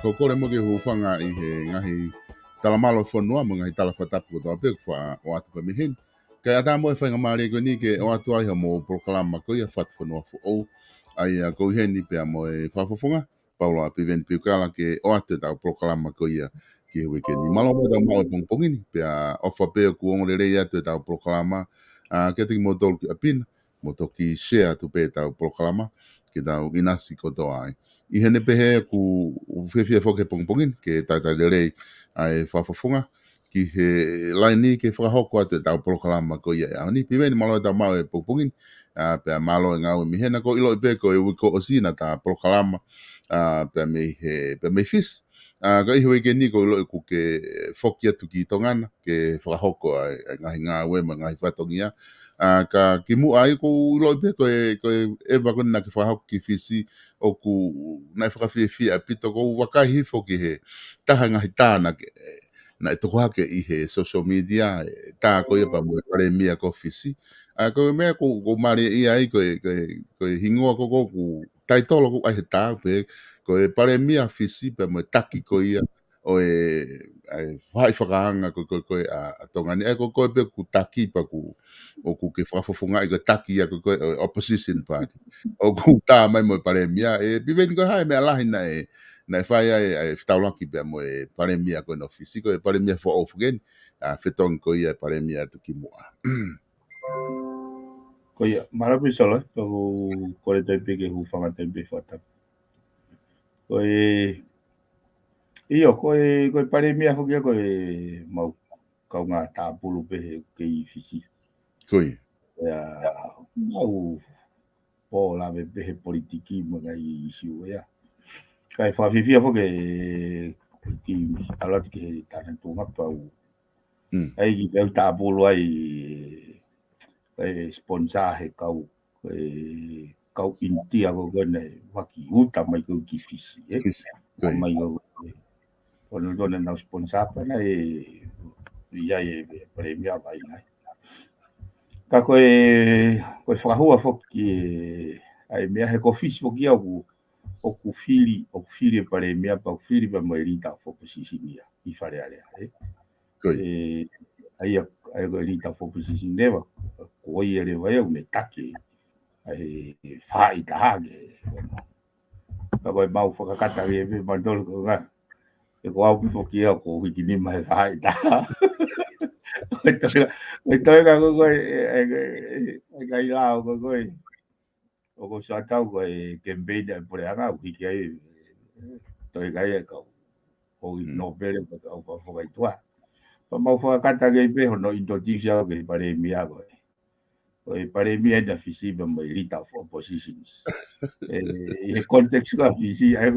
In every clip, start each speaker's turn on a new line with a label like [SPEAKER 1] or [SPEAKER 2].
[SPEAKER 1] Ko kore mo ke hufanga I he ngahi talamalo fonua mo ngahi tala fatapu ko toa fa o atu pa mihin. Kaya ata mo e whainga maare ko ni ke o atu ai ha mo proklama ko ia FATUFONUA fu o ai a ko heni pea moe whafofonga Paula Piveni Piukala ke o atu tau proklama ko ia ki he weekend. Malo mo tau mau e pongpongini pea ofa pea ku ongo le rei atu tau proklama ke tiki mo tolu ki apina mo toki share tu pe tau proklama ke tau inasi ko toa ai. I hene pehe ku whiwhia whoke pongpongin ke taitai le rei ai whafofonga ki he laini ke whakahoko atu tau proklama ko ia. Ni piveni malo tau mau e pongpongin pea malo e ngau mi hena ko ilo I pe ko e wiko o sina ta proklama pea me fis. Ka iho ike ni ko ilo I ku ke whoki atu ki tongana ke whakahoko ai ngahi ngā wema ngahi whatongia. Ka ki mu ai ko ilo I pe ko e ewa koni na ke whakahoko ki fisi o ku nai whakawhiawhia pito ko wakahi whoki he taha ngahi tāna ke na e toko hake I he social media tā ko ia pa mo e pare mia ko fisi. Ko mea ko mare ia ai ko e hingoa ko ku taitolo ko ai he tā pe ko e pare mia fisi pa mo e taki ko ia o e whai whakaanga ko a tongani ko e pe ku taki pa ku o ku ke whafofonga I ko taki ia ko opposition party o ku tā mai mo e pare mia piveni ko hai mea lahi na e whai ai whetaulaki pia mo e pare mia ko no fisi ko e pare mia for off again whetong ko ia pare mia tu ki mua.
[SPEAKER 2] Ko ia, marapi solo ko le taipe ke hufanga taipe whata. Ko e pare mia hokia ko e mau kaunga tāpulu pehe ke I fisi.
[SPEAKER 1] Ko ia.
[SPEAKER 2] Mau po la me pehe politiki mga I isiu ia. Kai whawhiwhia hoke ki alati ke tāna tūnga pau. Ai ki pēu tāpulu ai sponsor he kau intia ko kone waki uta mai ko ki fisi mai ko kono dona na sponsor pa na ia premia vai nai ka ko whakahua foki ai mea he ko fisi foki au o ku fili pare mea pa fili pa mai rita fo posisinia I fare ale ai ko rita fo posisinia ko ia le vai me taki ai fai tahage ka ko mau whakakata e me mandol ko ga e ko au pifo ki ko hiki ni mai fai ta e toi ka ko e ga ila ko o sa tau ko e campaign e por anga hiki ai toi ga e ko o no pere ko au ko ga tua pa mau whakakata e pe no indonesia ke pare mia ko e pare mia da fisi ba mai rita for positions e context ka fisi ai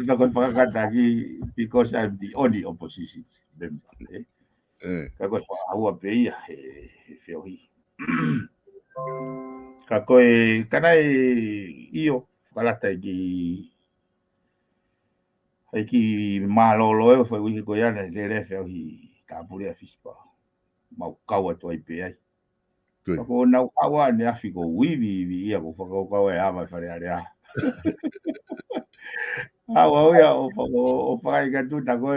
[SPEAKER 2] na ko whakakata ki because I'm the only opposition member ka ko aua pe ia e whiohi ka ko kana io kalata ki malolo e foi wi ko ia le whiohi ka pure fispa mau kaua to ai pe ai ko na kaua ne afi ko wivi ia ko ko e ama fare area ia o fai ka tu ta ko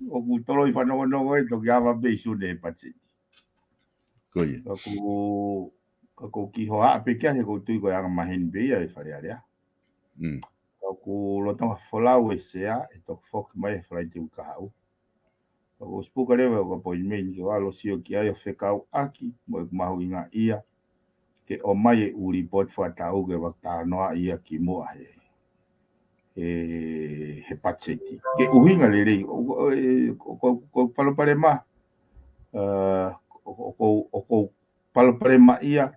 [SPEAKER 2] o ku tolo I whanau no e to ki awa be su ne pati
[SPEAKER 1] Koia.
[SPEAKER 2] Kako ki hoa pe kia he ko tui ko anga mahin be ia e whare area. Kako lotonga wholau e sea e tok fok mai e whare te uka hau. Kako spuka rewa o ka poi mei ki walo sio ki ai o whekau aki mo e kumahu inga ia. Ke o mai e uri pot whatau ke wakta noa ia ki mua he patseti. Ke uhinga le rei, ko palopare ma, o ko palopare ma ia,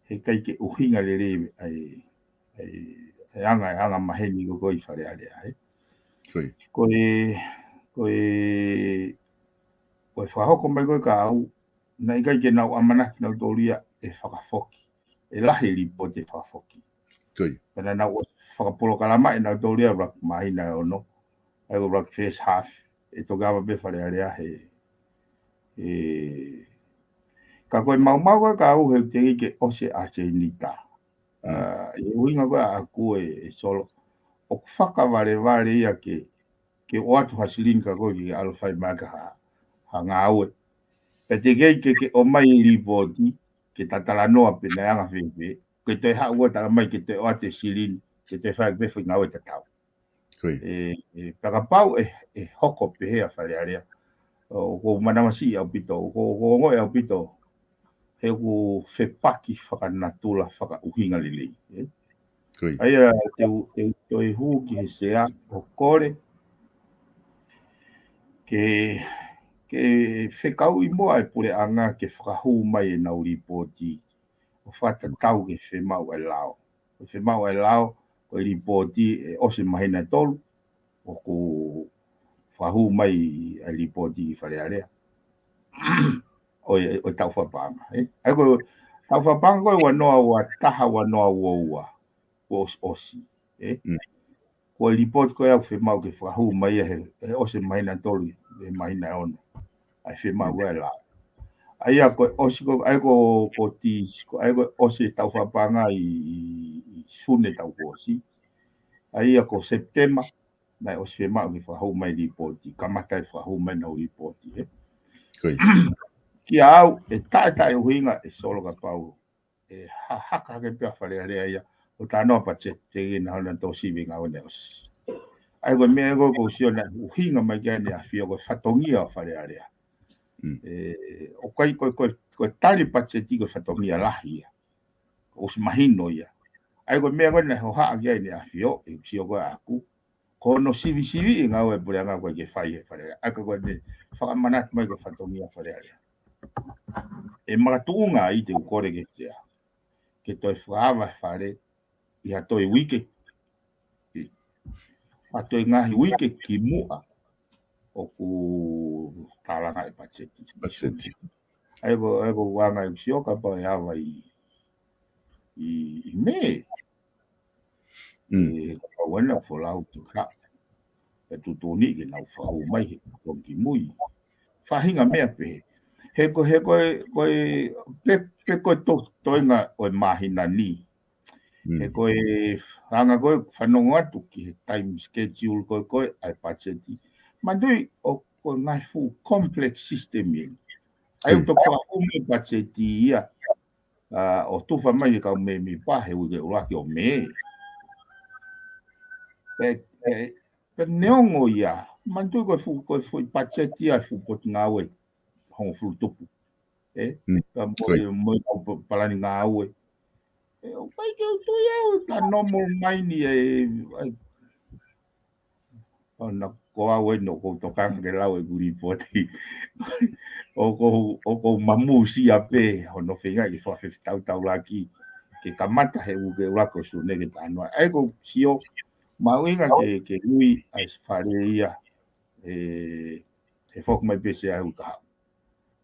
[SPEAKER 2] he kai ke uhinga le rei ai anga maheni ko koi whare area. Koe whahoko mai koe ka au, na i kai ke nau amanaki nau tōria e whakafoki. E lahi ripo te whakafoki. Pena nau whakapolo kalama e nau tōria rak mahina e ono. Ai ko rak first half. E to gawa be whare area ka koe mau koe ka au he te ke ose a te nita. E uinga koe a koe e solo. O whakaware ia ke o atu hasilin ka koe ki alwhai maka ha ngā aue. E te kei ke o mai ripoti ke tatala noa pena anga whewhe. Ke te haua tala mai ke te o ate silin ke te whaak bewhi ngā ue tatau. Pakapau e hoko pehea whare area. O ko manamasi au pito, o ko ngoe au pito. He ko whepaki whakanatula whakauhinga lili. Aia te hu ki he sea o kore. Ke whekau i moa e pure anga ke whakahu mai e nau ripoti. O whatatau ke whemau e lao. O whemau e lao, ko i ripoti e ose mahina tolu. O ko whahu mai e ripoti i whare area. O tau whapanga. Ai ko tau whapanga koe wanoa ua taha wanoa ua osi. Ko i ripoti koe au whemau ke whahu mai e ose mahina tolu. E mahina ono. Ai whemau e lao. Ai ko osi ko ai ko tis ko ai ko osi tau whapanga i sune tau osi. Ai ko September na osi whemau ke whahu mai ripoti. Kamatai whahu mai nau ripoti. Ki au e tae uhinga e solo ka pau. E haka ke pia whare area ia. O tā noa pa te gina hana tō siwi ngā one osi. Ai ko mea ko sio na uhinga mai gane a whio ko whatongia o whare area. O kai koe tari patseti ko whatongia lahi ia. O si mahino ia. Ai ko mea koe na ho haa kia ni a whio e sio koe aku. Ko no sivi i ngā ue pure anga koe ke whai he whare. Ai koe ne whakamanat mai ko whatongia whare area. E makatunga i te ukore ke tea. Ke toi whaawa whare i ha toi wike. A toi ngahi wike ki mua. O ku tālanga e patseti. Ai ko wanga i sioka pa e awa i me. E kawana wholau tu ka. E tutoni ke nau whau mai he kongi mui. Whahinga mea pehe. He koe pe koe toinga o mahina ni. He koe hanga koe whanongo atu ki he time schedule koe ai patseti. Mandui o koe ngai fu complex system i. Ai uto kua ume patseti ia. O tuwha mai e kau me mi pahe uke uraki o me. Pe neongo ia. Mandui koe fu patseti ia fu poti ngawe. Hongo fu tupu. Ka moi palani ngā aue. O pai ke utu iau, ta normal maini na ko aue no ko tokanga ke lau e guri poti. O ko mamu si ape, o no whenga ki whawhi tau laki, ke kamata he uke urako su nege tānoa. Ai ko sio, mauinga ke lui ai whare ia, he whok mai pese ai utahau.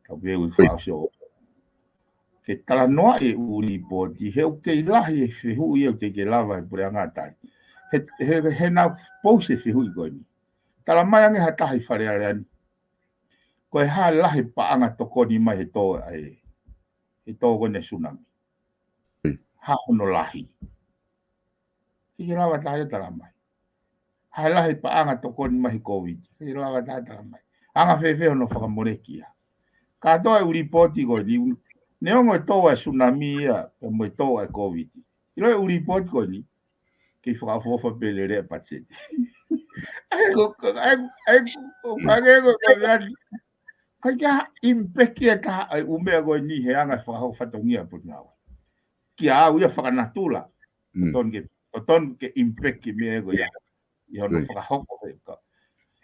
[SPEAKER 2] Ka veu i whaosio. Ke tala noa e uri poti, he uke i lahi e whihu i au te ke lava e pure angatai. He nau pose whihu i koini. Tala mai ange hatahi whare areani. Koe ha lahi paanga tokoni mai he tō kone tsunami. Ha hono lahi. Ke lava tahi tala mai. Ha lahi paanga tokoni mai he COVID. Ke lava tahi tala mai. Anga whewhe hono whakamorekia. Ka toa e uri poti koini, Neongo toa tsunami ya mo toa COVID. Ilo uri pot ko ni ke fofa pelere patse. Ai ko kaya impekia ka ai umea go ni he anga fa tongia punao. Kia au ya whakanatula. Ton ke impeki me ego ya. Ia no whakahoko heka.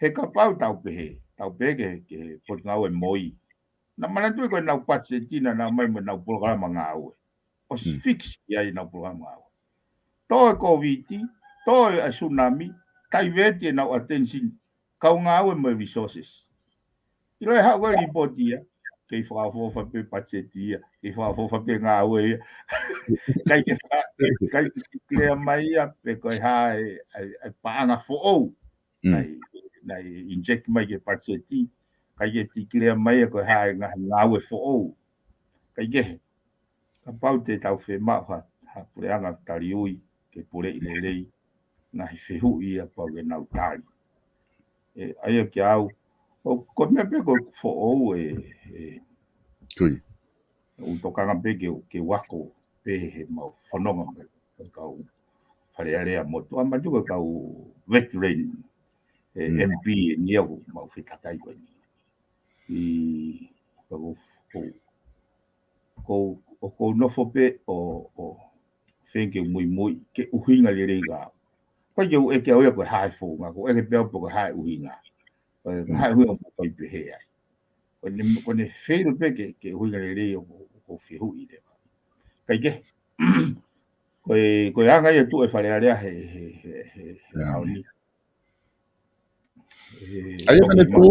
[SPEAKER 2] Heka pau tau pehe. Tau pehe ke potngau e moi. Na manatui koe nau patse tina na mai mo nau programa ngā aue. O fix ia i nau programa ngā aue. Toi COVID, toi a tsunami, tai veti nau attention. Kau ngā aue mo resources. Ilo e hau e ripotia. Kei whakafofa pe patse tia. Kei whakafofa pe ngā aue ia. Kai kire mai ia pe koe hae ai paanga fo'ou. Nai inject mai ke patse tia. Kai ke tikire mai ko hae ngāwe fo'ou. Kai ke ka pau te tau whe maha ha pureanga tariui ke pure i lelei ngahi whehui a pau e nau tari. Aia ki au o ko mea pe ko fo'ou utokanga pe ke wako pe he mau whanonga me kau wharearea motu. Ama tuka kau veteran MP ni au mau whitakai koe ni. I ko nofo pe o fenge mui ke uhinga le reiga ko yo e ke o ko hai fo nga ko e pe po hai uhinga hai hu mo ko pe he ai ko ne fe no pe ke uhinga le rei o fi hu i de kai ke ko anga ye tu e fare area he ni
[SPEAKER 1] Ai mana tu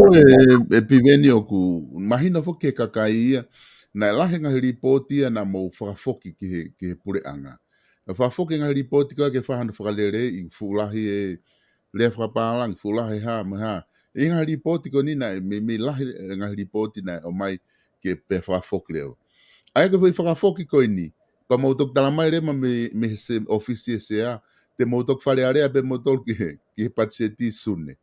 [SPEAKER 1] e piveni o ku mahina fo ke kakaia na lahe nga ripoti na mo whakafoki ki he pure anga. Whakafoki nga ripoti ka ke whahana whakalere i fulahi e lea whakapalang, fulahi ha maha. I nga ripoti ko ni na me lahe nga ripoti na o mai ke pe whakafoki leo. Ai ka whakafoki ko ni, pa mautok talamai rema me se ofisi e sea, te mautok whare area pe mautok ki he patseti sune.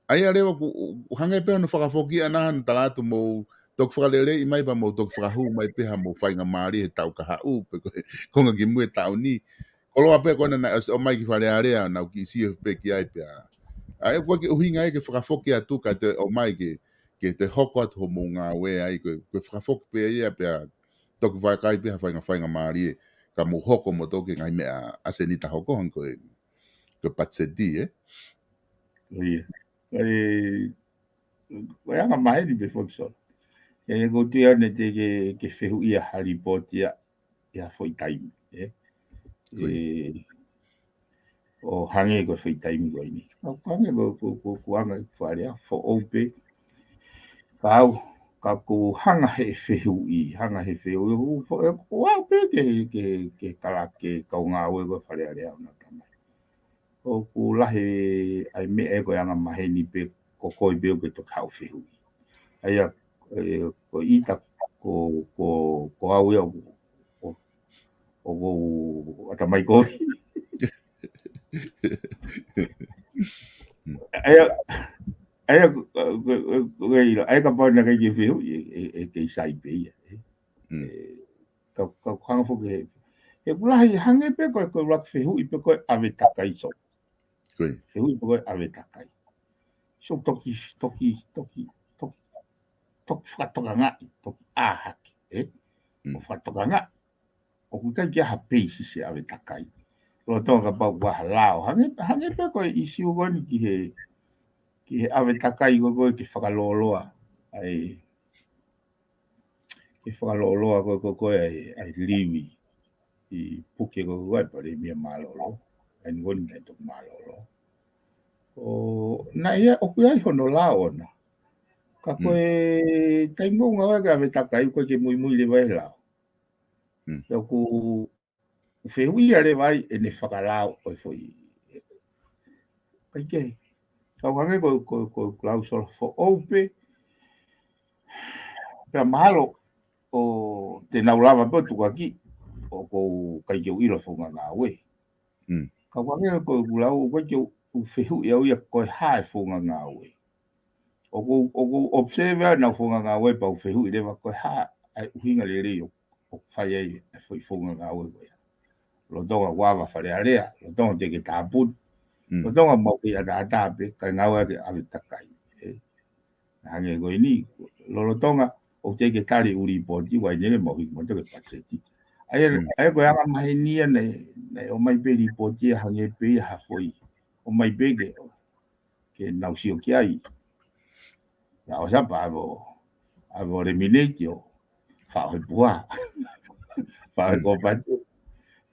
[SPEAKER 1] Ai rewa ku hanga pe no whakafoki ana talatu mo tok whakalere i mai pa mo tok whakahu mai pe ha mo whainga maari he tau ka hau pe konga ki mue tau ni kolo ape kona na o mai ki whare area na ki si pe ki ai pe ai ko ki uhinga ai ke whakafoki atu ka te o mai ke te hoko atu ho mo ngā we ai ko whakafoki pe ia pe tok whakai pe ha whainga maari ka mo hoko mo toki ngai me a asenita hoko hang ko patsedi
[SPEAKER 2] Ko anga mai ni be fokso. E go tia ne te ke fehu ia haripotia ia foi time. O hange go foi time go ni. O hange go anga fare fo ope. Kau ka ku hanga he fehu I hanga he fehu o pe ke kala ke kau ngā we go fare area na tama. O ku lahe ai me e go anga mai ni pe ko koi be ke to kau fehu. Aia ko ita ko au ia o go ata mai ko aia ka pa na kai ke fiu e ke sai pe ka khang fo ke e pula hi hange pe ko rak fiu I pe ko ave takai so fiu pe ko ave takai so toki whatokanga toki ahaki o whatokanga o kukai kia hapei si se ave takai lo tonga pa wa lao hange pe ko isi o goni ki he ave takai go ki whakaloloa ai ki whakaloloa ko ai liwi I puke go ai pa le mia malolo ai ngoni kai tok malolo o na ia o kuai hono lao na ka koe kai munga wa ka ave takai ko ke mui le vai lao so ku fehui ale vai e ne whakalao o foi kai ke ka wange ko klausol fo ope pe malo o te naulava po tu aki o ko kai ke ilo fo nga we ka wange ko kulau ko ke u fehu ia ko hai fo nga we o ko observe na fo nga we pa u fehu ile va ko ha ai hinga le rio o fai ai foi fonga nga o ko lo tonga wa fa le area lo tonga te ke tapu lo tonga mo ke ada tape ka nga wa ke ave takai hange go ini lo tonga o te ke kari uri poti wa ne mo ki mo te ke patseti ai ko anga mai ni ne o mai pe ri poti hange pe ha foi o mai pe ke na usio ki ai la o sa pa avo le minetio fa o bua fa ko pa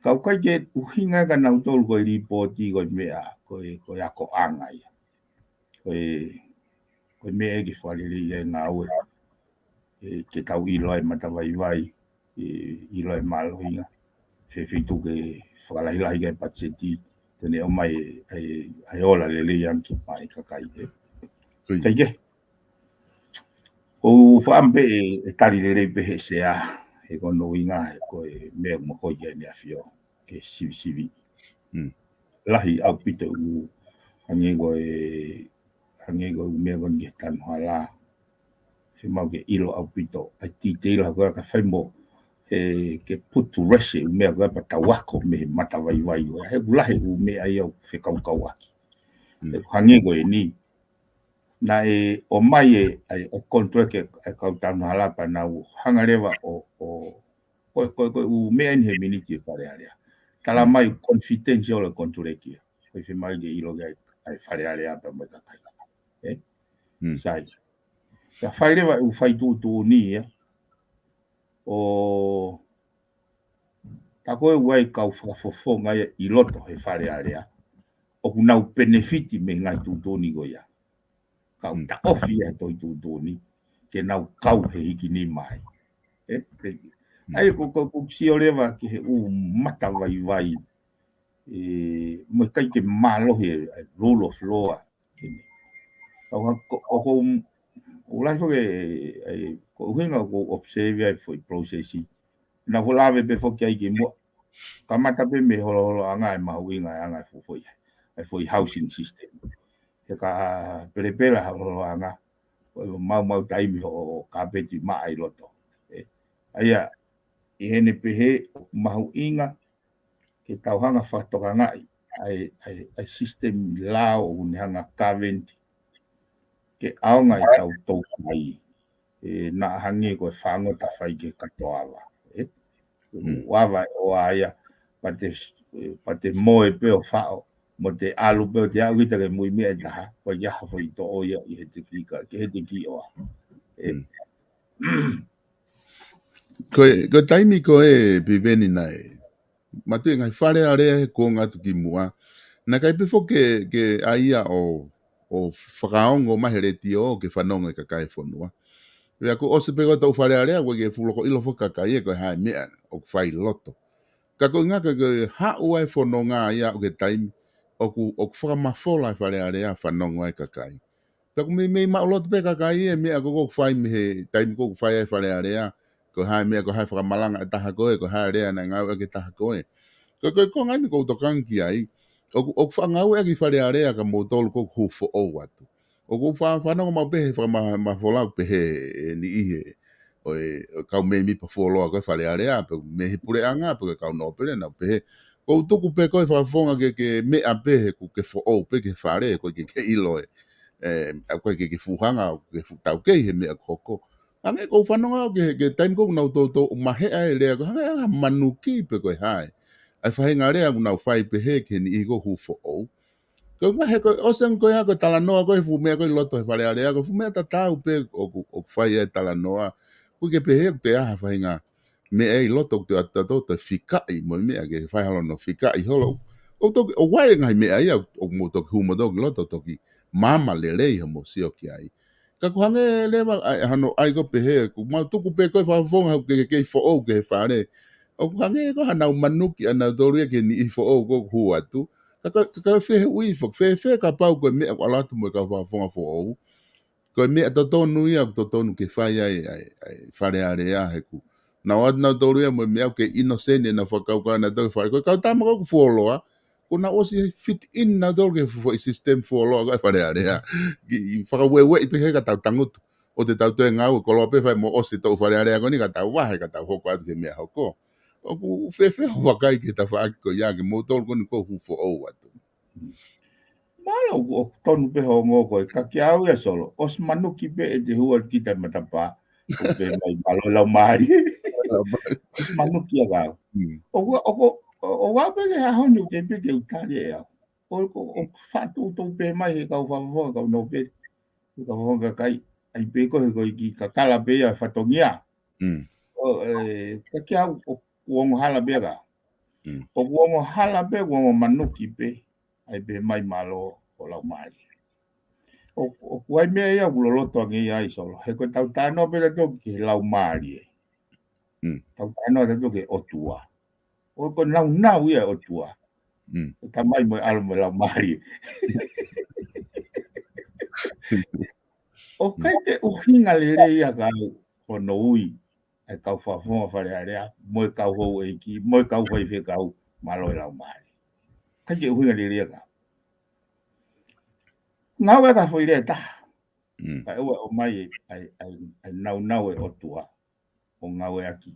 [SPEAKER 2] kau kai ke uhinga ka na utol ko ri poti ko mea ko ya ko anga ia ko mea ki fa le ia na o ke tau i loi mata vai i loi malo inga fe fitu ke fa la ila ke patseti tene o mai ai ola le ia ki mai ka kai kai ke o fa ampe tali le pe sea e kono inga ko me mo ko ye ni afio ke sivi lahi au pito u hange go me go ni tan hala se mau ke ilo au pito ai ti te la go ka faimo ke put to rest me go pa tawako me mata vai he lahi u me ai au fe kau kau aki hange go ni na o mai ai o contract e kau tan hala pa na u hanga lewa o u me en he miniti pare area kala mai confidential contract kia ko se mai de ilo ga ai fare area pa mo ka kai sai ya fai lewa u fai tu ni o ta ko wai kau fo ngai i loto he fare area o kuna u benefit me ngai tu ni go ya kau ta ofi e to tu ni ke na kau he hiki ni mai ai ko si o leva ki he u mata vai mo kai ke malo he rule of law o la so ke ko hinga ko observe ai foi process na ko lave be fo kai ke mo kamata be me holo anga ma winga anga foi ai foi housing system ke ka pelepela holo anga mau taimi o kapeti mai loto aia i hene pehe mahu inga ke tauhanga whatokanga ai system lao o hanga kaventi ke aonga i tau tau mai na hangi ko whango ta whai ke katoawa wawa o aia pate moe peo whao mo te alu peo te au ita ke mui mea e taha kwa iaha fo i to oia i he te kika ke he te ki oa
[SPEAKER 1] ko taimi ko piveni nai matu ngai fare are ko ngatu ki mua na kai pefo ke aia o whakaongo mahereti o ke whanonga ka kai whanua rea ko ose pego tau fare are ko ke fuloko ilo fo kakai ko hai mea o whai loto ka ko ngaka ko ha uai whanonga ia o ke taimi o whakamafola fare are whanonga ka kai ka ko me ma lot pe kakai mea ko whai me he taimi ko whai ai fare are ko hai mea ko hai whakamalanga e taha koe ko hai rea na ngau e ke taha koe ko ngani ko tokanki ai o whangau e ki whare area ka mo tolu ko hufo o watu o ko whanau ma pehe ma wholau pehe ni ihe o kau me mi pa wholoa koe whare area pe me he pure anga pe kau no pere na pehe ko tuku pe koe whafonga ke me a pehe ku ke who o pe ke whare koe ke iloe koe ke fuhanga ke tau kei he mea koko ange ko whanonga ke time ko nau to mahe ai lea ko hanga manuki pe koe hai ai whahinga rea nau whai pehe ke ni igo hufo o ko mahe ko osen ko ya ko talanoa ko fu mea ko loto he whare area ko fu mea tatau pe o whai e talanoa ko ke pehe te aha whahinga me e loto te atato te whikai mo mea ke whai halono whikai holo o wai ngai mea ia o mo toki humo toki loto toki mama lelei mo sio ki ai ka ko hange lewa hano ai ko pehe ko mau tuku pe ko whafonga ke fo o ke whare o hange ko hana manuki ana doria ke ni fo o ko hua tu ka fe ui fo fe ka pau ko me ko ala tu mo ka whafonga fo o ko me to tonu ia to tonu ke whai ai whare are a he ku na wa na doria mo me ke innocent na fo ka na do whare ko ka tama ko fo loa kuna osi fit in na dol ke fo system fo loa ka whare are a whaka wewe i pehe ka tau tangutu o te tau te ngau ko lo pe fai mo o se tau fare area ko ni ka tau wahe ka tau hoko atu ke mea hoko o ku fe ho kai ke ta fa ko ya ke mo tol ko ni ko hu fo o atu
[SPEAKER 2] Malo o tonu pe ho ngo ko ka kia u ya solo. Os manuki pe e te hua kita matapa. O pe mai malo lau mai. Os manuki a gao. O wa pe ke ha honu ke pe ke utari e au. O fatu to pe mai he kau whawawha kau no pe. Kau whawha kai. Ai pe ko he ko ki ka kala pe a whatongia. Ka kia o kuongo hala pe ga. O kuongo hala pe kuongo manuki pe. Ai pe mai malo o lau mai. O kuai mea ia uloloto angi ai solo. He ko tau tano pe to ki lau mai. Tau tano te to ke o tua. O ko nau ia o tua. Ta mai mo alo mo lau mai. O kai te uhinga le ia ka o no ui. Ai kau whawhonga whare area. Mo kau hou e ki. Mo kau whai whe kau malo lau mai. Kai te uhinga le ia ka. Ngau e ka whai rea taha. Kai ua o mai ai nau e o tua. O ngau e aki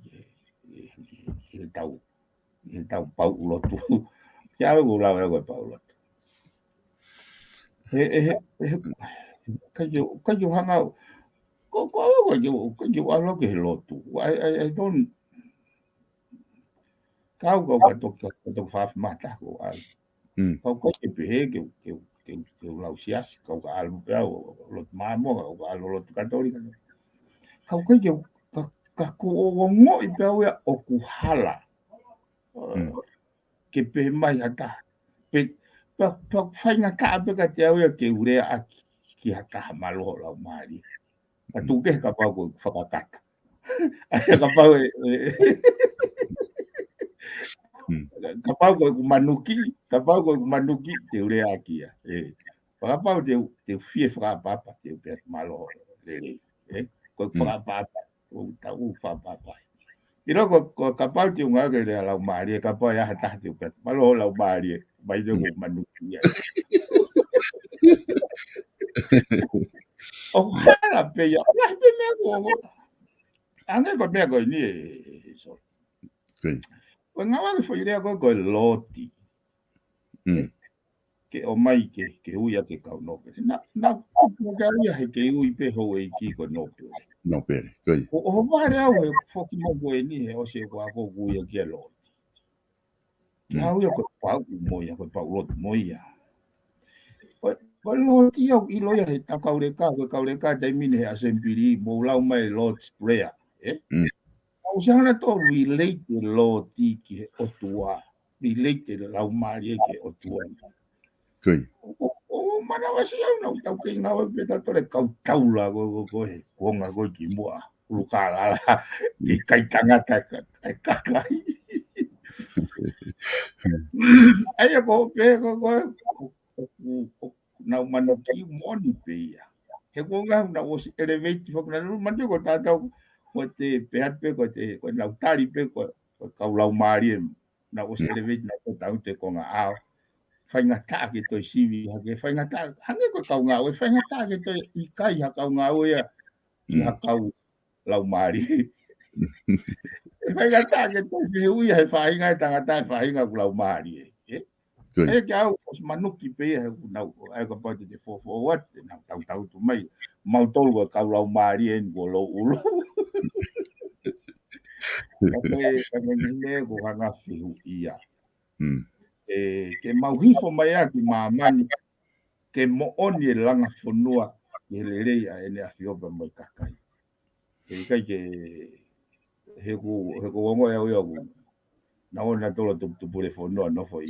[SPEAKER 2] e tau pau ulotu. Kia au ulau e koe pau ulotu. Kai you hang out. Ko you alo ke lotu. I don't kau ka tok faf mata ko al. Kau ko ke pehe ke ulau sias kau ka alu pe au lot mamo kau ka alu lot katolika. Kau ka ko o ngo I pe au o kuhala. Ke pe mai hata pe whainga ka pe ka te au ke urea a ki hata malo lau maari a tu ke ka pau ko whakataka a ka pau ka pau ko manuki te urea a kia ka pau te fie whakapapa te pe malo lele ko whakapapa o tau whakapapa Iro ko kapal ti unga ke lau maari ka pa ya hata ti pet malo lau maari mai do ko manuki ya o hala pe ya la pe me ko ane ko me ko ni so ko ngawa fo ire ko loti ke o mai ke uia ke kau no na ko ka uia he ke ui pe ho e ki ko no pe
[SPEAKER 1] no pere koi
[SPEAKER 2] o vare au e fo ki mo ko ni o se ko ko uia ke loti Kia ia ko pau moia ko pau lot moia. Ko loti au I loia he takaureka ko kaureka te mine a sempiri mo lau mai lot sprayer. Au sana to relate loti ki o tua. Relate lau mari ke o tua.
[SPEAKER 1] Koi.
[SPEAKER 2] O mana wasi au na tau ke ngawa pe ta tore kau taula ko he konga ko ki mua. Lukala ki kai tangata kai. Ai ko pe ko na manuki moni pe ia. He ko nga na o elevate fo na lu mande ko ta ko te pe hat pe ko te ko na tari pe ko ka lau mari na o elevate na ko ta te ko nga a fai nga ta ke to sivi ha ke fai nga ta ha ko ka nga o fai nga ta ke to I kai ha ka nga o ia I ha ka lau mari. Fai nga ta ke to sivi u ia fai nga ta fai nga lau mari. E ke au os manuki pe e na ai ka pa te fo what na tau tu mai mau tolu ko ka lau mari en ko lo ulo ka me ko hanga fiu ia ke mau hifo mai aki mamani ke mo oni langa fonua ke lele ia ene a fio ba mai kakai ke kai ke he ko ngo ya o na ona tolo tu pure fonua no foi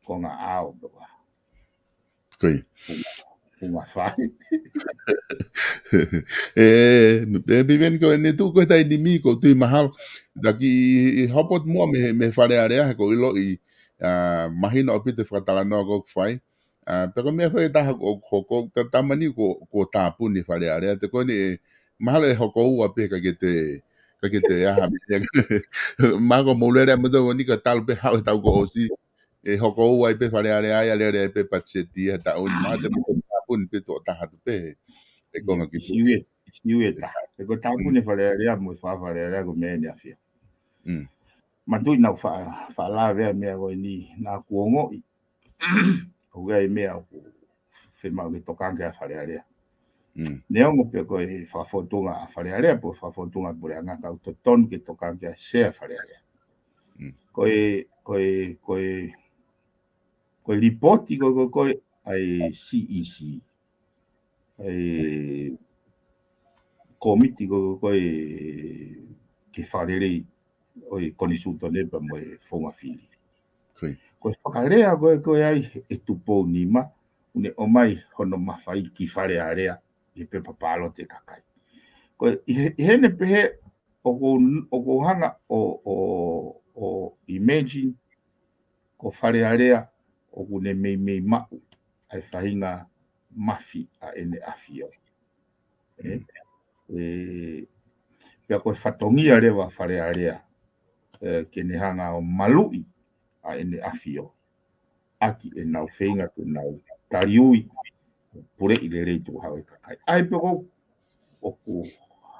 [SPEAKER 2] ko nga ao ba
[SPEAKER 1] Koi.
[SPEAKER 2] Uma fai.
[SPEAKER 1] Piveni ko ne tu ko tai di mi ko tu mahal daki hopot mo me fare area ko ilo I mahino opite fatala no go fai pero me foi ta ko tamani ko tapu ni fare area te ko ni mahal e hoko ua pe ka ke te ha mago molere mo do ni ka tal pe ha ta ko osi e hoko ua pe fare area ya le pe patseti ta un ma te tapu ni pe to ta ha pe e konga ki pu.
[SPEAKER 2] Siwe ta. E ko tapu ne whalearea mo whawalearea ko mea ni awhia. Matui nau wha vea mea koe ni nā kuongo i. Kua e mea ko whemau ki tokanga a whalearea. Neongo pe koe whafotunga a whalearea po whafotunga pure anga kau to ton ki tokanga sea whalearea. Koe ripoti koe ai CEC. Ai komiti koe ke whalerei oi konisuto nepa mo e whonga whiri. Koe whakarea koe ai e tupou nima, une o mai hono mawhai ki wharearea i pepa palo te kakai. Koe i hene pehe o ko hanga o imagine ko wharearea o kune mei mau ai whahinga mafi a ene awhio. Pea koe whatongia rewa wharearea ke ne hanga o malui a ene awhio. Aki e nau whenga ke nau tariui pure i le reitu hawe kakai. Ai peko o ku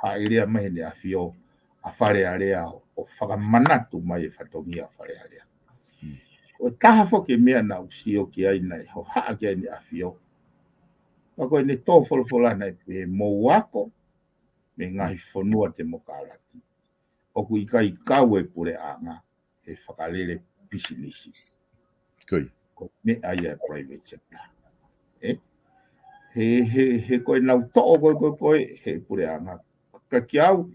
[SPEAKER 2] haerea mai ne awhio a wharearea o whakamanatu mai e whatongia wharearea. O taha whoke mea nau sio ki ai nei ho haa ki ai ne awhio. Kako e ne tō wholawhola nei pe mō wako me ngahi whanua te mokalati. O ku i kai kau e pure anga e whakalere pisinisi. Ko me ai a private sector. He koe nau to'o koe he pure anga. Ka ki au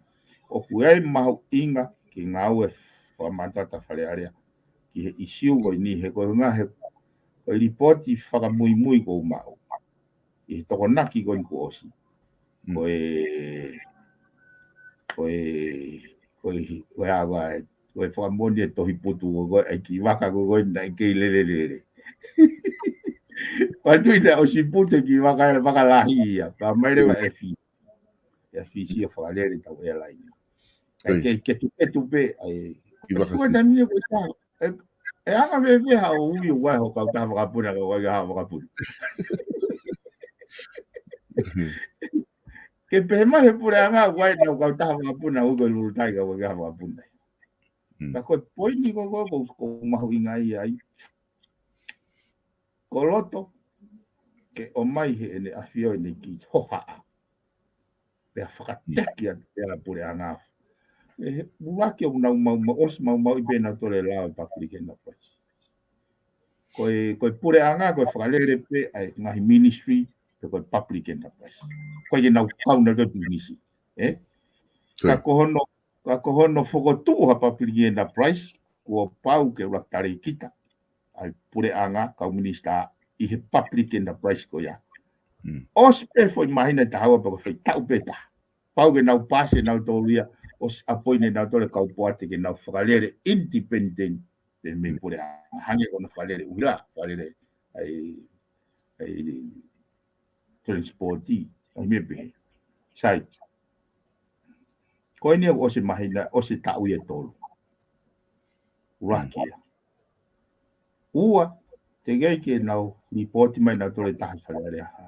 [SPEAKER 2] o ku ai mahu inga ki ngau e whamatata wharearea. Ki he isiu koe ni he koe ngā he koe ripoti whakamui ko mau. I he toko naki koe ku osi. Koe awa koe whakamoni e tohi putu koe ai ki waka koe na i kei lere. Patui na o si pute ki waka lahi ia. Ka maire wa efi. Efi si a whakalere tau airline. Ai ketu pe ai. Koe tani e koe tau. E anga me ha o ui o wai ho kau tā whakapuna ka wai ha whakapuna. Ke pehe mai he pure anga wai na kau tā whakapuna uko lulutai ka wai ha whakapuna. Ka koe poini ko mahu inga ai. Ko loto ke o mai he ene awhio ene ki hohaa. Pea whakateki a te ala pure anga. Uwaki o nau mau i pēna tore lao papirike na pwes. Koe pure anga, koe whakalere pe ai ngahi ministry, koe public enterprise. Koe nau kauna koe pinisi. Ka kohono whokotu ha public enterprise, kua pau ke ratare kita. Ai pure anga, kau minista i he public enterprise ko ia. Ospe foi mahina ta hawa pa ko tau peta. Pau ke nau pase nau tolia, os apoine nau tole kau poate ke nau whakalere independent. Te me pure hange kono whalere uila, whalere ai transporti, ai me pehe. Sai. Koe nia o se mahina, o se tau ia tolu. Urakia. Ua, te gai ke nau ripoti mai nau tole taha whalere aha.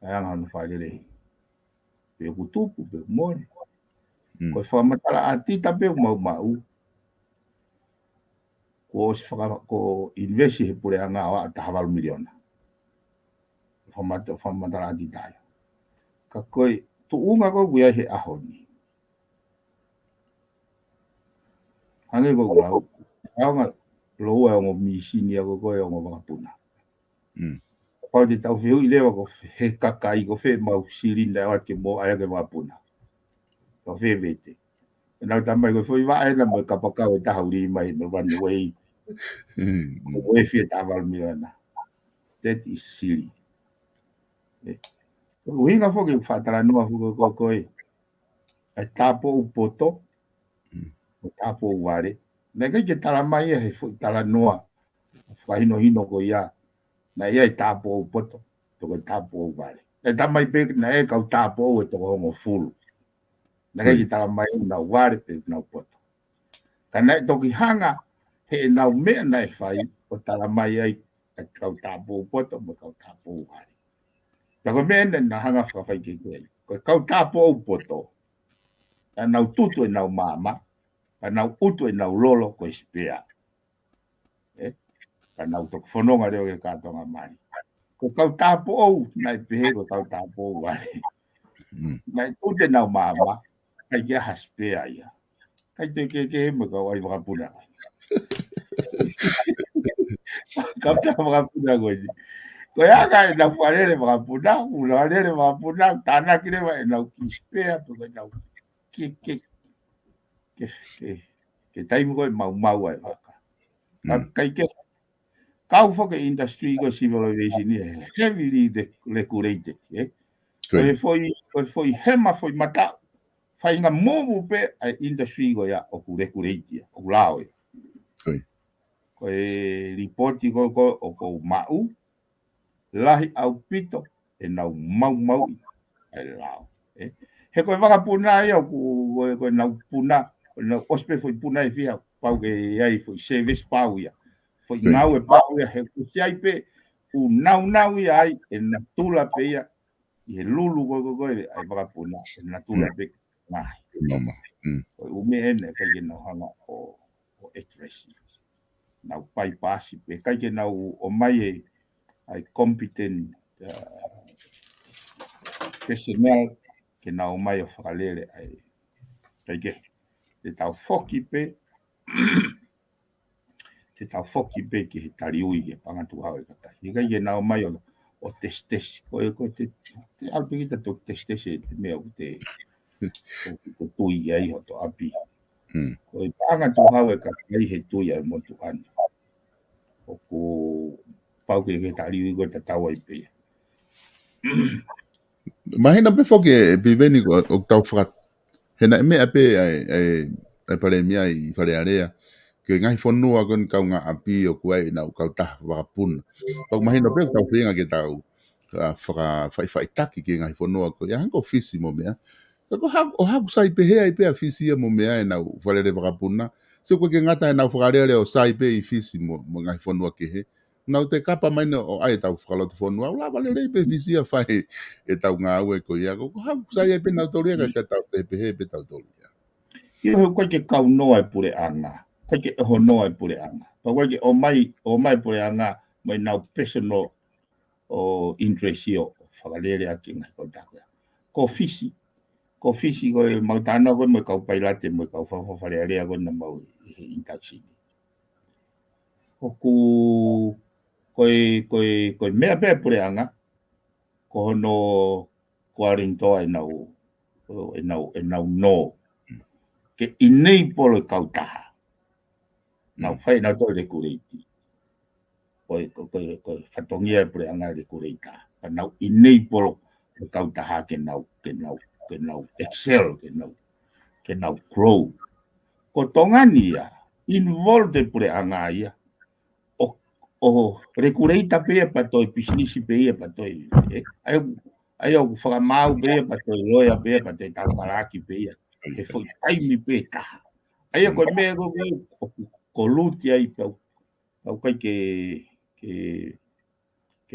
[SPEAKER 2] Ai anga hana whalere. Pe kutupu, pe mone. Koe whamatala a tita pe mau. Ko investi he pure anga awa ta havalu miliona. Whamatala a tita. Ka koe, tu unga ko kuia he ahoni. Hange ko lau. Aonga loa o misini ako koe o wakapuna. Pau te tau whiu i lewa ko he kakai ko whe mau sirinda awa ke mo aya ke wakapuna. Ko whe vete. E nau tamai ko whui wa aena mo kapakau e tahauri mai no wani wei. Ko wei whia tawaru miliona. That is silly. Uhinga whoki whatara nua huko koe. Ai tapo upoto. O tapo uware. Nai kai ke tala mai he tala noa. Whahino hino ko ia. Na ia i tapo upoto. Toko tapo uware. E tamai pe na e kau tapo e toko hongo fulu. Na kai ke tala mai na uware pe na upoto. Ka nai toki hanga he nau mea nai whai. O tala mai ai kau tapo upoto mo kau tapo uware. Tako mena na hanga whakawhai ke kei. Ko kau tāpo au poto. A nau tutu e nau mama. A nau utu e nau lolo ko spea. Ka nau tok whanonga reo ke kātonga mai. Ko kau tāpo au nai pehe ko kau tāpo au wale. Nai ute nau mama. Kai kia ha spea ia. Kai te ke he me kau ai wakapuna. Kau tā wakapuna koe ni. Ko ia ka e nau whalere wakapuna. Ula whalere wakapuna. Tāna kire wa e nau ki spea. Ko nau ke taimu koe mau ai waka. Kai ke kau whaka industry ko civil aviation ni heavily regulated. Koe foi hema foi mata. Fai ngā mōmu pe ai industry ko ia o ku regulated. O ku lao ia. Koe reporti ko o ko mau. Lahi au pito e nau mau ai lao. He koe wakapuna ia koe nau puna. Na ospe foi puna e fia pau ke ai foi service pau ia foi nau e pau ia he kusiai pe u nau ia ai e na tula pe ia i he lulu ko ai baka puna e na tula pe mai o me ene kai ke nau hanga o address nau pai pasi pe kai ke nau o mai ai competent personnel ke nau mai o whakalere ai kai ke te tau foki pe ki he tariui ke pangatu hau e katai. Hika i e nao mai o testes. Ko te alpe kita to testes e te mea o te tui ai ho to api. Ko i pangatu hau e katai he tui ai motu ani. O ko pau ke tariui ko te tau ai pe.
[SPEAKER 1] Mahina pe foki e piveni ko o tau whakat. Hena me ape ai pare mia I whare area. Ke ngai whanua kon kau ngā api o kuai na kau taha wakapuna. Pau mahina pe tau whenga ke tau whai ke ngai whanua ko. Ia hanko fisi mo mea. O haku sai pe hea I pe a fisi mo mea e nau whalere wakapuna. So koe ke ngata e nau whakareare o sai pe I fisi mo ngai whanua ke he. Nau te kapa maina o ai tau whakalotu whanua. Ula walere pe fisi a whai e tau ngā ue ko ia. Ko haku sai e pe nau toria ka tau pe he pe tau toria.
[SPEAKER 2] Io he koe ke kau noa e pure anga. Koe ke ho noa e pure anga. Pa koe ke o mai pure anga mai nau personal o interest o whakalere a ki ngai kau tākua. Ko fisi koe mautana koe mo kau pailate mo kau whawhawhare koe na mau he intaksi. Hoku koe mea pēr pure anga. Ko hono kuarintoa e nau no. Ke inei polo kau taha. Nau whai nau toi rekureiti. Koe whatongia e pure anga rekureita. Pa nau inei polo kau taha ke nau excel, ke nau grow. Ko tongani ia, involved e pure anga ia. O rekureita pea pa toi pisnisi pea pa toi. Ai au whakamau pea pa toi loia pea pa toi taukaraki pea. He foi taimi pe taha. Aia koe mea ko luti ai pau kai ke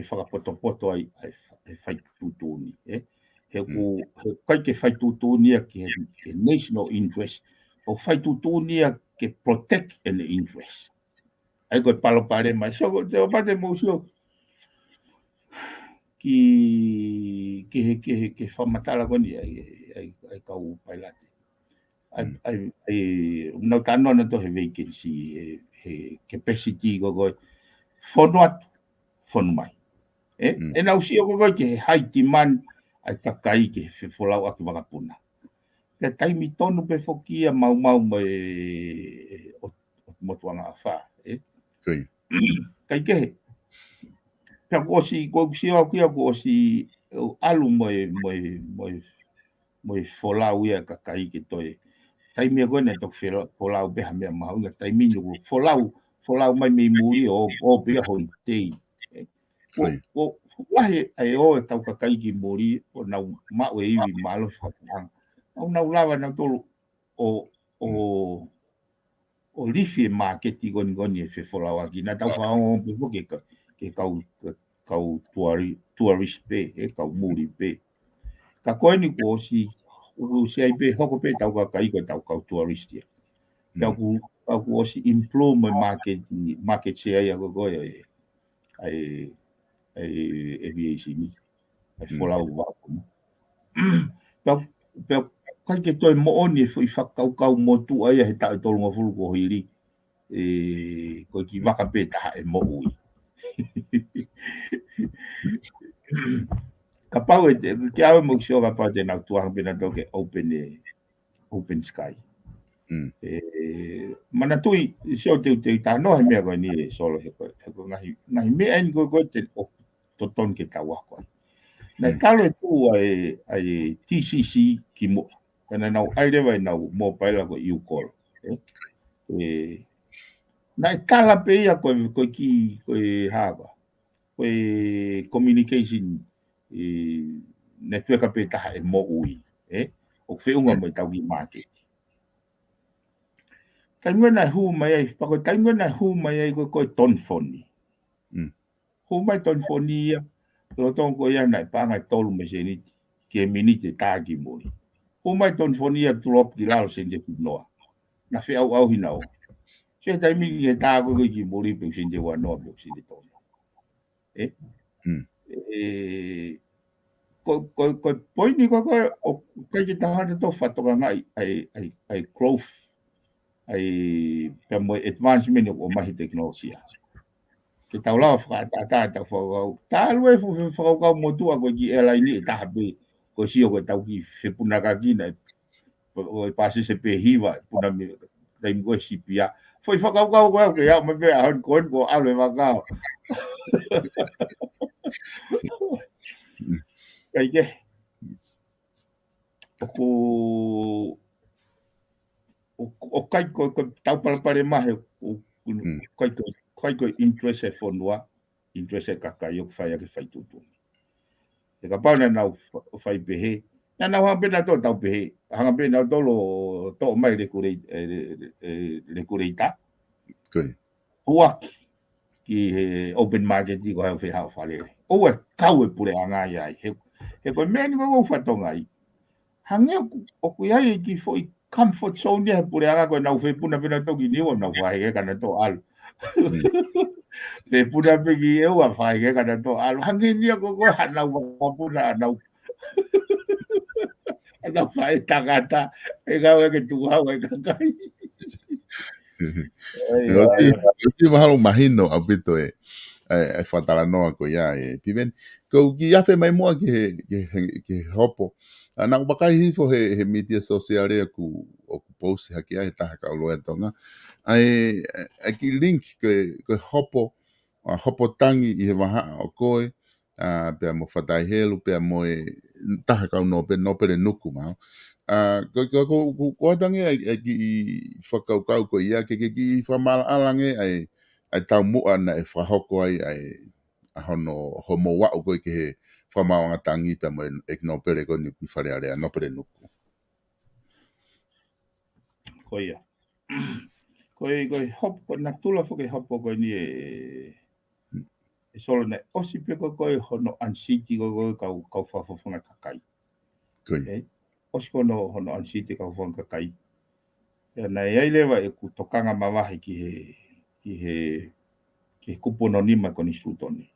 [SPEAKER 2] whakapoto ai whai tutuni. He kai ke whai tutuni ke national interest. O whai tutuni ke protect an interest. Ai koe palo pare mai. So te o pate mousio ke whamatala koni ai kau pailate. Nau tano na to he vacancy he capacity ko whonu mai. E nau si o ko ke high demand ai takai ke wholau aki wakapuna. Ke taimi tonu pe whokia mau mai o motuanga a wha. Kai kehe. Pea ko si o kia ko si alu moi wholau ia kakai ke toi. Taimi koe ne tok wholau beha mea maunga. Taimi nuku wholau mai mei muri o bea hoi tei. O lahe ai o e tau kakai ki muri o nau mau e iwi malo whakatanga. Nau lawa nau tolu o lifi e marketi goni e wholau aki. Na tau whaongo pe ke kau tourist pe kau muri pe ka koe ni ko si u si ai pe hoko pe tau ka kai ko tau kau tourist ya ku o si improve market share ya ko ai aviation ni ai fola wa pe kai ke toi mo oni foi whakau motu ai he tau tolu ngafulu ko hiri ko ki waka pe taha e mo ui. Ka pau ke awe mo sio ka pau te nau tuang pina toke open sky. Mana tui sio te tano he mea koe ni solo he koe ngahi mea ni koe te toton ke tau ako. Na talo e tu ai TCC ki mo. Kana nau aire vai nau mo paila ko you call. Na tala pe ia koe ki koe hava. Koe communication network pe taha e mo ui. O whiunga mo tau ki market. Taimena hu mai ai, pako taimena hu mai ai koe tonfoni. Hu mai tonfoni ia, lo tong ko ia nai panga tolu me se ni ke minite tagi mori. Hu mai tonfoni ia tulop ki lao se nje noa. Na fe au hinao. Se taimi ke tago ko ki mori pe se nje wa noa pe se nje tono. Ko poini ko o kai ki tahana to fatoka ngai ai growth ai pe mo advancement o mahi teknologia. Ke tau lao whakatata whakau. Tā lue whakau motua ko ki airline ni e taha pe ko sio ko tau ki whepunaka kina o e pasi se pe hiwa puna me taim ko sipia. Foi whakau kau koe ke au me pe ahon koen ko aule wakau. Kai ke. O kai ko tau palapare mahe kai ko interest e fonua interest e kakai o whai ake whai tutu. E ka pau na nau whai pehe. Na nau hampe na tō tau pehe. Hanga pe na tolo tō mai rekureita. Huaki ki he open market i ko hau whi hau whale. O e kau e pure angai ai. He koe meni ko whatonga i. Hange o kui ai ki fo comfort zone dia pure anga ko nau whi puna pina toki niwa nau whai e kana tō alu. Pe puna pegi e ua whai e kana tō alu. Hange nia ko koe hanau wapuna anau. Anau whai tangata. E kau e ke tuhau e kakai.
[SPEAKER 1] Oti mahalo mahino au pito e whatala noa ko ia e piveni. Ko ki afe mai mua ke hopo. Nang bakai hifo he media social rea ku post haki ai taha ka uloa tonga. Ai ki link ke hopo tangi i he waha o koe. Pea mo whatai helu, pea mo e taha ka no pere nuku mau. Ko atange ai ki whakaukau ko ia ke ki whamala alange ai tau mua na e whahoko ai ahono homo wau koe ke he whamawanga tangi pia mo e nopere ko ni whare area nopere nuku.
[SPEAKER 2] Ko ia. Koe hopo, na tula whake hopo koe ni e solo ne osi pe koe hono ansiti koe kau whawhawhanga kakai.
[SPEAKER 1] Koe.
[SPEAKER 2] Osi kono hono ansiti kau whawhanga kakai. Na iai lewa e ku tokanga mawahi ki he kupono nima koni stutone.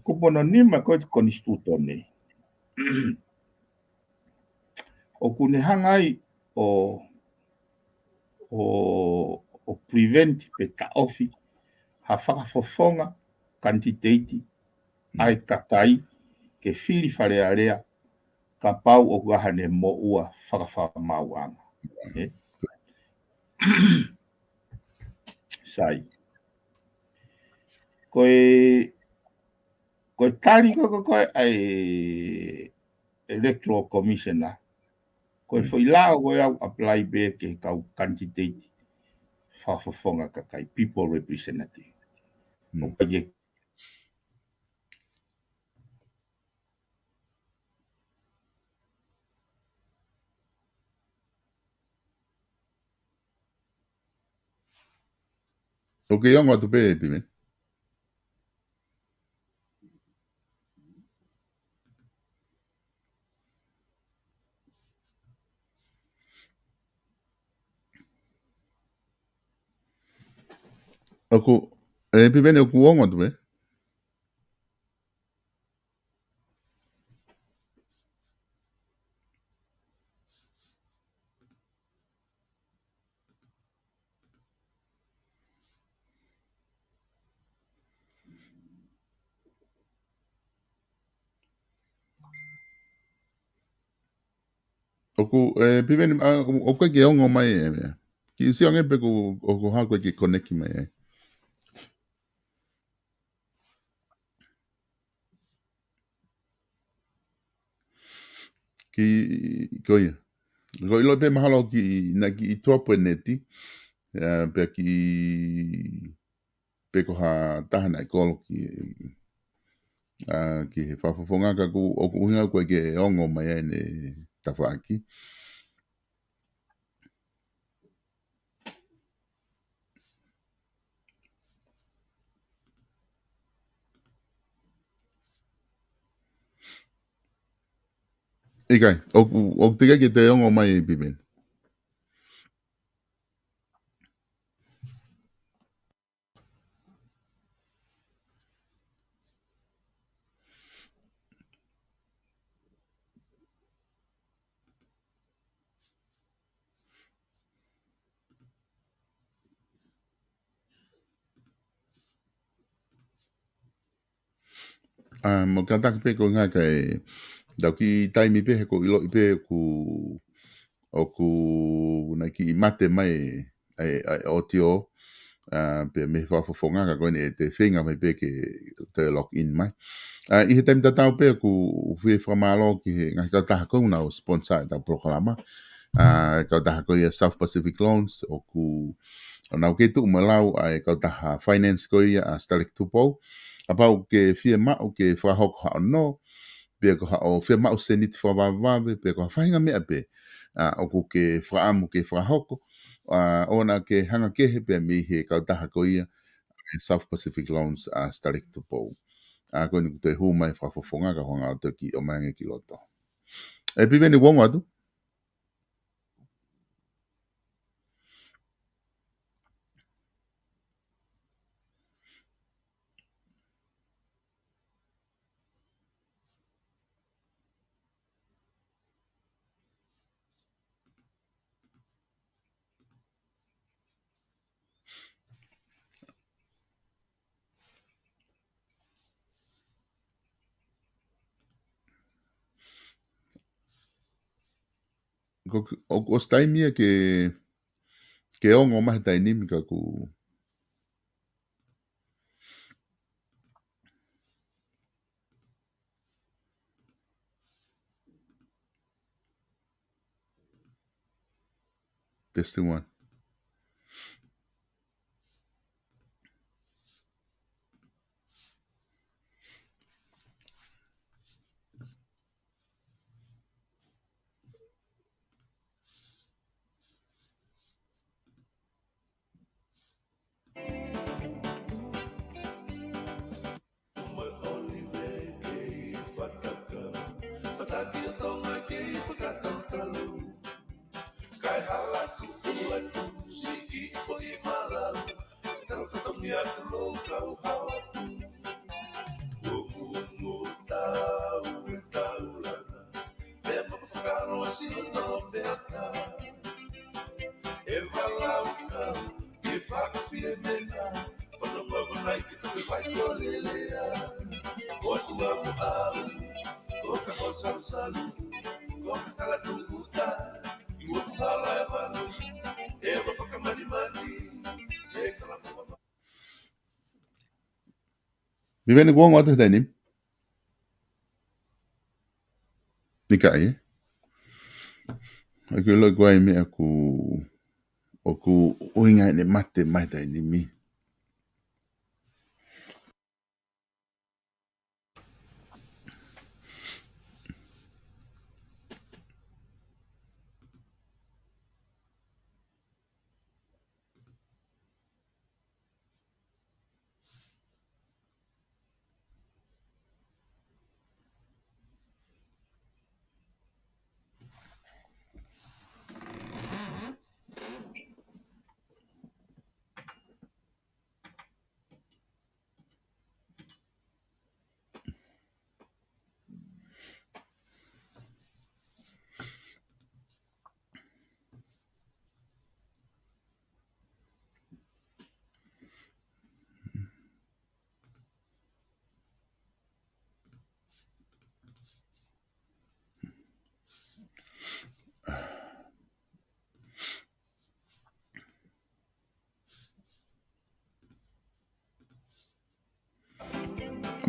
[SPEAKER 2] Kupono nima koni stutone. O kune hangai o prevent pe ta ofi ha whakafofonga kantiteiti ai kakai ke whiri whare area ka pau o kuahane mo ua whakawhamauanga. Sai. Koe tari koe ai electoral commissioner. Koe foi lao koe au apply be ke kau candidate whawhawhonga kakai, people representative.
[SPEAKER 1] Okay, yung atu pe pimen. Oku, piveni oku ongo tu e. Oku, piveni, oku ke ongo mai e. Ki si onge pe ku oku hako ki koneki mai e. Ki, koia. Ko ilo pe mahalo ki, na ki i tuapu e neti. Pe ki, pe ko ha tahana i kolo ki, ki he whafafonga ka ku oku uhinga koe ke ongo mai e ne tawhaki. Ikai, oku tika ki te ongo mai e piveni. Mo kata pe ko nga kai dau ki taimi pe ko ilo pe ku oku na ki mate mai o tio pe me whafafonga ka koe ne te whenga mai pe ke te lock in mai. I he taimi tatau pe ku whi whamalo ki he ngai kau taha kou na o sponsor tau proklama. Kau taha kou ia South Pacific Loans o ku o nau ke tu malau ai kau taha finance ko ia a Stalek Tupou. Apau ke fie mau ke whahoko hao no, pe ko hao fie mau se niti whawawawe, pe ko whahinga mea pe, o ku ke whaamu ke whahoko, ona ke hanga kehe pe mi he kau taha ko ia South Pacific Loans a Stalek Tupou. Koe ni te hu mai whafofonga ka honga o te ki o mange ki loto. E piveni wongo atu? O staimia ke ongo mahi tainimi ka ku testing one. Piveni wongo atu tainimi? Nika e? Aku ilo guai me aku oku uinga ne mate mai tainimi.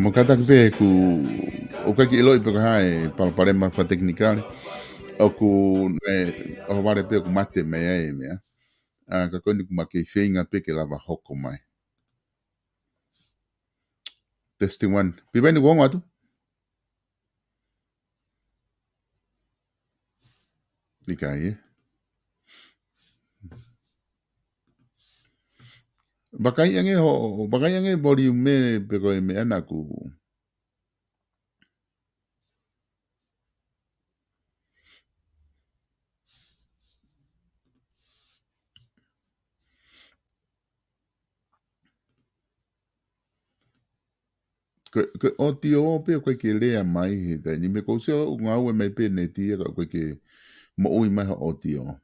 [SPEAKER 1] Mo kata pe ku o ka ki ilo i pe hai para ma fa technical o ku o vale pe ku mate me e me a ka koni ku ma ke feinga pe ke lava hoko mai. Testing 1. Piveni wong atu? Ika e. Bakai ange volume me pe ko me ana ku ko o tio pe ko ke lea mai he da ni me ko se o ngau me pe ne ti ko ke mo ui mai o tio.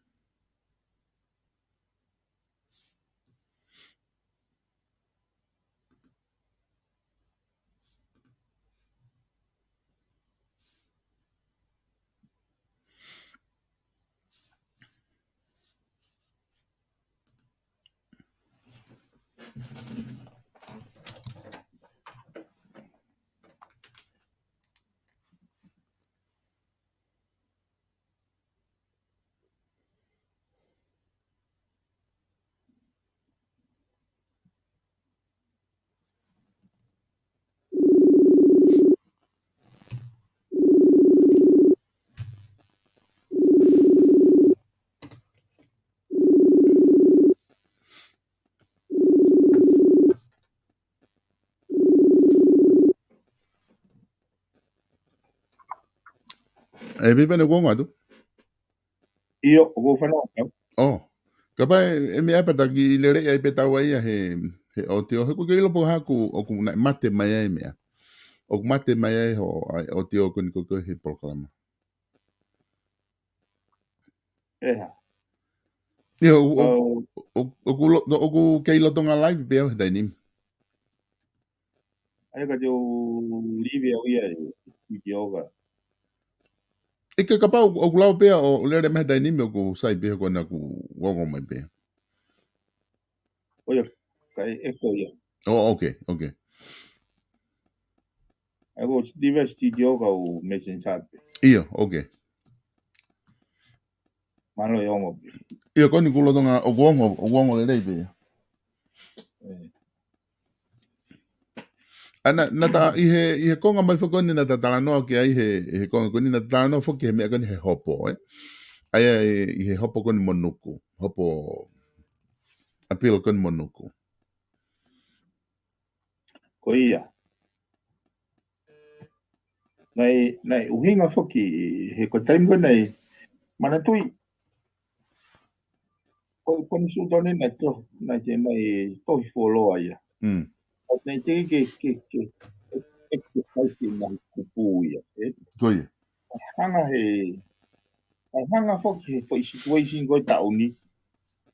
[SPEAKER 1] E piveni wong atu?
[SPEAKER 2] Io o fa no.
[SPEAKER 1] Oh. Kapa e me apa taki lere ai pe tawa ia he o tio he ko ke lo po haku o ku na mate mai ai me. O mate mai ai o tio ko ni ko he proclama.
[SPEAKER 2] Eha.
[SPEAKER 1] Ia o ku ke lo tonga live pe o dai nim.
[SPEAKER 2] Ai ka jo live o ia i yoga.
[SPEAKER 1] E ke kapa o ku lau pe o lere me dai nim o ku sai pe ko na ku wongo mai pe.
[SPEAKER 2] Oia kai e ko ia.
[SPEAKER 1] Oh, okay.
[SPEAKER 2] Ai go live sti yoga o mesen chat.
[SPEAKER 1] Ia, okay.
[SPEAKER 2] Mano yongo.
[SPEAKER 1] Ia ko ni ku lo tonga o wongo lere pe. Ana nata ihe konga mai foko ni nata talanoa ke ai he konga ko ni nata talanoa fo ke me ko ni he hopo ai ihe hopo ko ni monuku hopo apil ko ni monuku
[SPEAKER 2] Ko ia. Nei uhinga foki he ko taimgo nei mana tui ko ni su tone na to na te nei to follow ia. O nei te ke na kupu ia.
[SPEAKER 1] ko ia
[SPEAKER 2] Hanga foki for situation ko tauni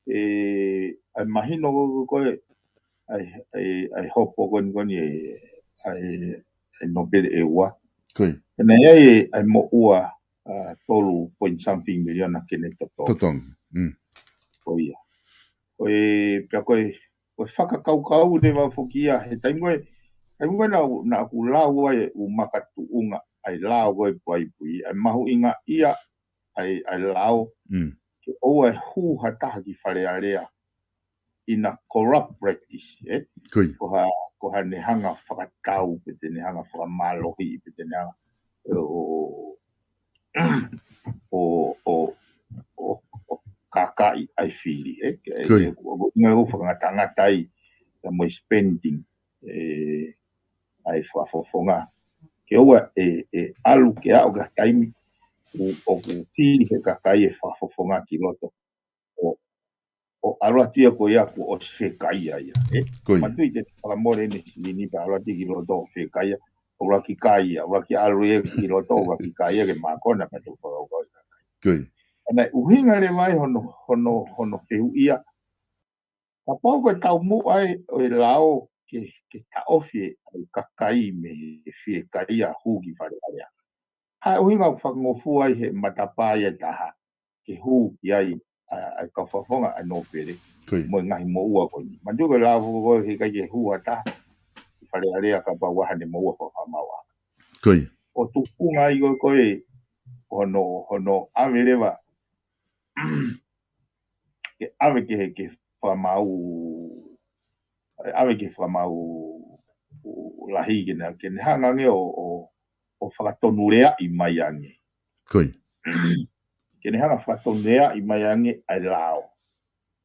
[SPEAKER 2] ai mahino ko ai hopo ko ni ai no pe e wa.
[SPEAKER 1] ko ia
[SPEAKER 2] Na ia ai mo ua tolu point something million na kene to.
[SPEAKER 1] totong
[SPEAKER 2] Ko ia. Ko pe ko whakakaukau ne wa foki ia he taimoi na ku lau ai u makatu unga ai lau ai pui ai mahu inga ia ai lau ke o ai hu hata ki whare area in a corrupt practice ko ha ne hanga whakatau pe te ne hanga whakamalohi pe te ne hanga o kakai ai whiri ngai ho whakatanga tai mo spending ai whafofonga ke oa alu ke au ka taimi o ku whiri he kakai e whafofonga ki loto o aroa tia ko ia ko o whekai ia matui te whakamore ne silini pa aroa tia ki loto o whekai ia o raki kai ia, o raki alu e ki loto o raki kai ia ke mākona pa tu whakau kai ana uhinga le mai hono whiu ia ka pau ko tau mu ai o e lao ke ta ofi ai kakai me whekai ia hugi whare area ha uhinga whakangofu ai he matapa ia taha ke hu ki ai ai ka whafonga ai no pere mo ngahi mo ua ko ni mandu ko la ko he ka ye hu ata whare ka pa wahane mo wa whamawa.
[SPEAKER 1] Koi.
[SPEAKER 2] O tukunga i koe hono awe rewa ke awe ke whamau awe ke whamau lahi ke ne hangange o whakatonurea i mai ange.
[SPEAKER 1] Koi.
[SPEAKER 2] Ke ne hanga whakatonurea i mai ange ai lao.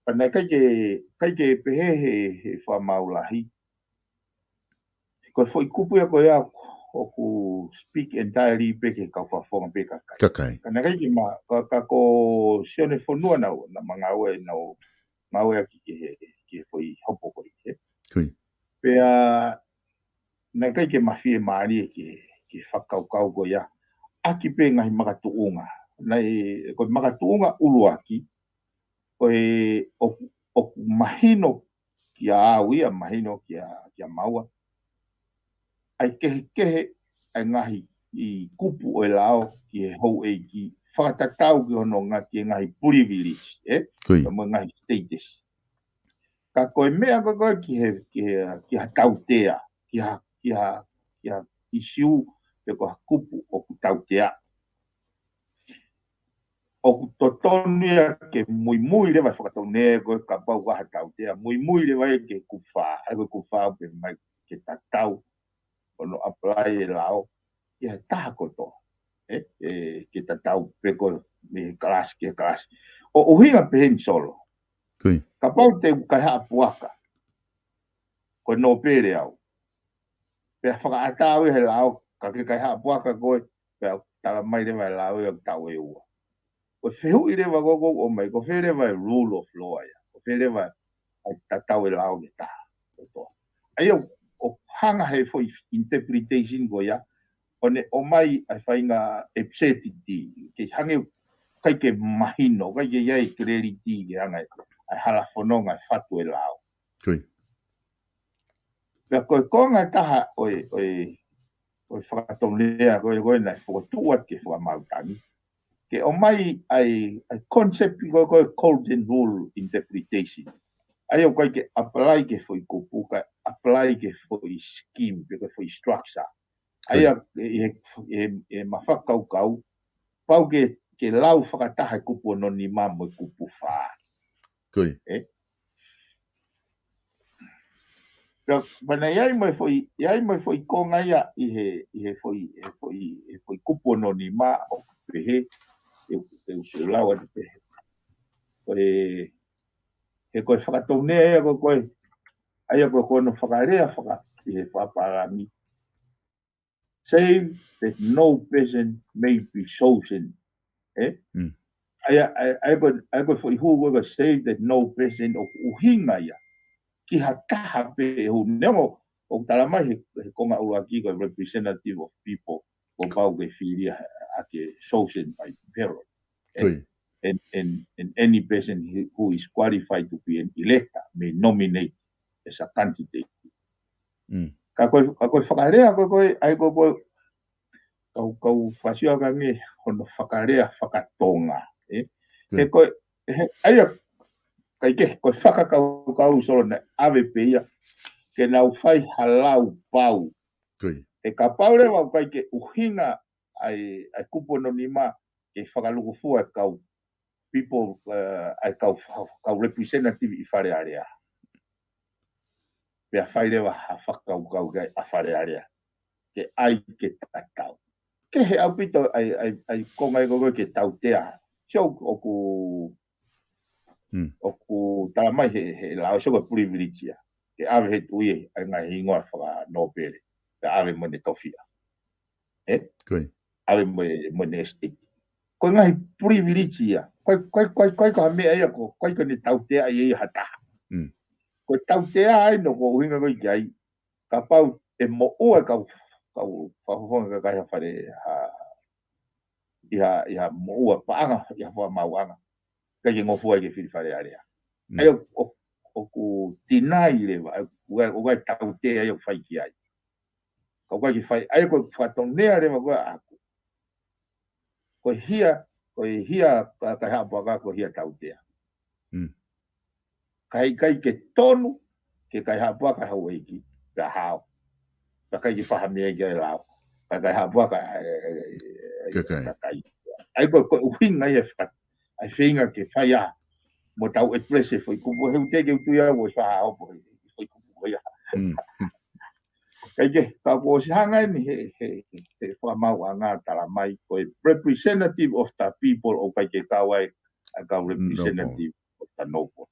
[SPEAKER 2] Pana kai ke pehe he whamau lahi. Ko foi kupu ya ko ya o ku speak entirely pe ke ka whafonga pe ka kai.
[SPEAKER 1] Kakai.
[SPEAKER 2] Kana kai ki ma ka ko sione fonua na mga ue na ngawe ki ke foi hopo ko ke.
[SPEAKER 1] Koi.
[SPEAKER 2] Pea na kai ke mafie maari ke whakaukau ko ya. Aki pe ngahi makatuunga. Nai ko makatuunga uluaki. Ko o mahino ki a awia mahino ki a maua. Ai kehe ai ngahi i kupu o lao ki e hou e ki whakatatau ki hono ngaki e ngahi privilege,
[SPEAKER 1] Koi.
[SPEAKER 2] Ka mo ngahi status. Ka koe mea koe ki ha tautea, ki ha isiu te ko ha kupu o ku tautea. O ku totonia ke mui le vai whakatonea koe ka pau waha tautea, mui le vai ke kuwha, ai koe kuwha pe mai ke tatau. Ono apply e lao ia taha koto ke tatau peko me kelas ke kelas o hinga pehen solo
[SPEAKER 1] Koi.
[SPEAKER 2] ka pau te kaha puaka ko no pere au pe whakaatau he lao ka ke kaha puaka ko pe tala mai le vai lao e tau e ua ko fehu i le wa gogo o mai ko fere vai rule of law ya ko fere vai tatau e lao ke taha koto ai o hanga he foi interpretation go ya one o mai ai whainga upsetiti ke hange kai ke mahino kai ke iai clarity ke hanga ai hala whanonga ai whatu e lao
[SPEAKER 1] Koi.
[SPEAKER 2] pea koe konga taha oi whakatonglea koe nai whakatua ke whakamautangi ke o mai ai concept koe golden rule interpretation ai o kai ke apply ke foi kupuka apply ke foi scheme ke foi structure ai e mawhakaukau pau ke lau whakataha kupu no ni mamo kupu wha
[SPEAKER 1] Koi.
[SPEAKER 2] Pana iai mai foi konga ia i he foi kupu no ni ma o pehe e lau atu pehe he koe whakatonea ea koe ai a koe no whakarea i he whaparami save that no person may be chosen ai koe foi hu koe save that no person o uhinga ia ki ha taha pe hu nengo o talamai he konga ua ki koe representative of people o pau ke whiria ake chosen by parent and any person who is qualified to be an elector may nominate as a candidate ka koe whakarea koe ai koe kau whasio ka nge hono whakarea whakatonga he koe ai kai ke koe whakakau solo na ave peia ke nau whai halau pau e ka pau rewa kai ke uhinga ai kupo no nima ke whakaluku fua kau people ai kau representative i whare area pea whai rewa ha whakau kai a whare area ke ai ke tatau ke he au pito ai kongai gogo ke tautea sio o ku talamai he lao so privilege ke ave he tuie ai ngai ingoa whaka no pere ke ave mo ne tofia ave mo ne estate ko ngai privilege ia koi ka me ai ko koi ka ni tautea ai hata ko tautea ai no ko hinga ko ai ka pau e mo ua ka whakafonga ka kai whare ia mo ua paanga ia wha mauanga ka ke ngofua ke whiri whare area ai o ku tinai lewa o kai tautea ai o whai ki ai ka kai ki whai ai ko whatonea lewa ko aku ko hia ka hapa ko hia tautea kai ke tonu ke kai hapa ka hau eiki ka hao Pakai ki fahami ke lao. Pakai habua ka
[SPEAKER 1] Kakai.
[SPEAKER 2] ai ko uhinga e fat. Ai finga ke faya. Mo tau e prese foi ku mo heu te ke tu ya wo sa o po. Foi ku ya. Kai ke ka ko si hanga ni he fa mau anga tala mai ko representative of the people o kai ke kawai aka representative of the noble.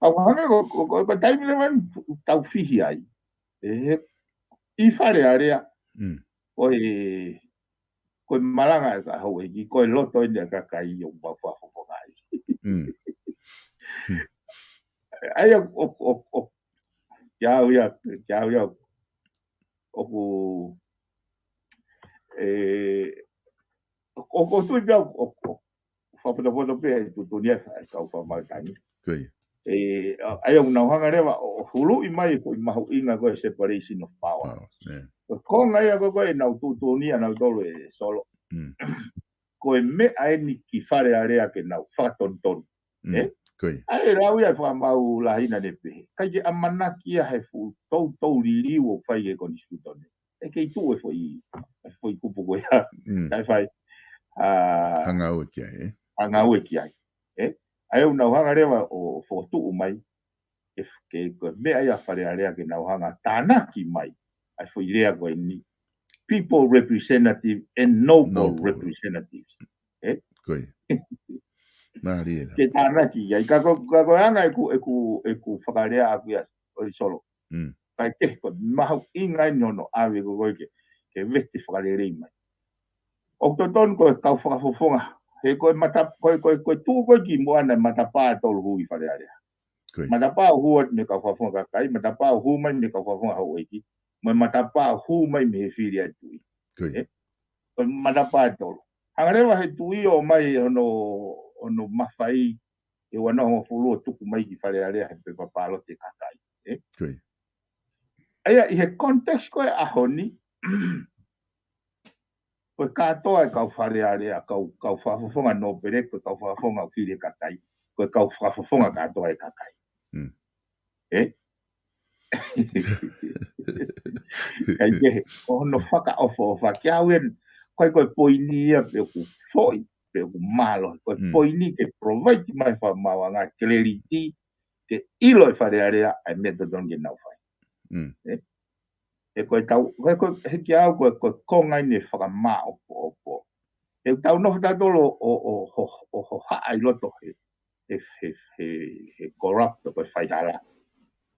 [SPEAKER 2] Au hanga ko tai mi man tau fihi ai. I fare area. Ko malanga ka ho e ko loto ni ka kai o ba fa fo ngai. Ai o ya o tu bia o fa pa pe tu nia ka fa ma tani. Ai o na hanga rewa o hulu I mai ko ma ho inga ko separation of power. Ko ngai ko na tu nia na dolo e solo. Ko me ai ni ki fare area ke na fa ton. Ai rau ia fa mau la hina de pe. Kai ke amana ki he fu tou li o fai e ko ni sutone. E ke tu e foi kupu ko ya. Kai fai
[SPEAKER 1] hanga o ki ai.
[SPEAKER 2] Hanga o ki ai. Ai o na hanga rewa o fo tu mai. E ke ko me ai a fare area ke na hanga tanaki mai. Ai foi rea ko ni people representative and noble representatives.
[SPEAKER 1] Maria.
[SPEAKER 2] Ke tanaki ai ka ko anga e ku whakarea aku ia o solo. Kai ke ko mahu inga no ave ko ke vesti whakarere mai. O to ton ko ka whakafofonga. He ko mata ko tu ko ki mo ana matapa to hui wharearea. Matapa hu me ka whafonga kai matapa hu mai me ka whafonga ho iki. Mo matapa hu mai me firi atu. Ko matapa to. Hangarewa he tui o mai ono mafai e wana ho fulu tuku mai ki wharearea he pe papalo te kakai. Aia I he context ko e ahoni ko katoa e kau wharearea kau whafonga no pere ko kau whafonga o firi kakai ko kau whafonga katoa e kakai. Kai ke ono whaka ofo kia wen koe poini ia pe ku foi pe ku malo koe poini ke provide mai whamawanga clarity ke ilo e wharearea ai metodon ke nau whai. E koe tau he ki au koe kongai ne whakama opo. E tau no whatatolo o haa I loto he corrupt koe whaihara.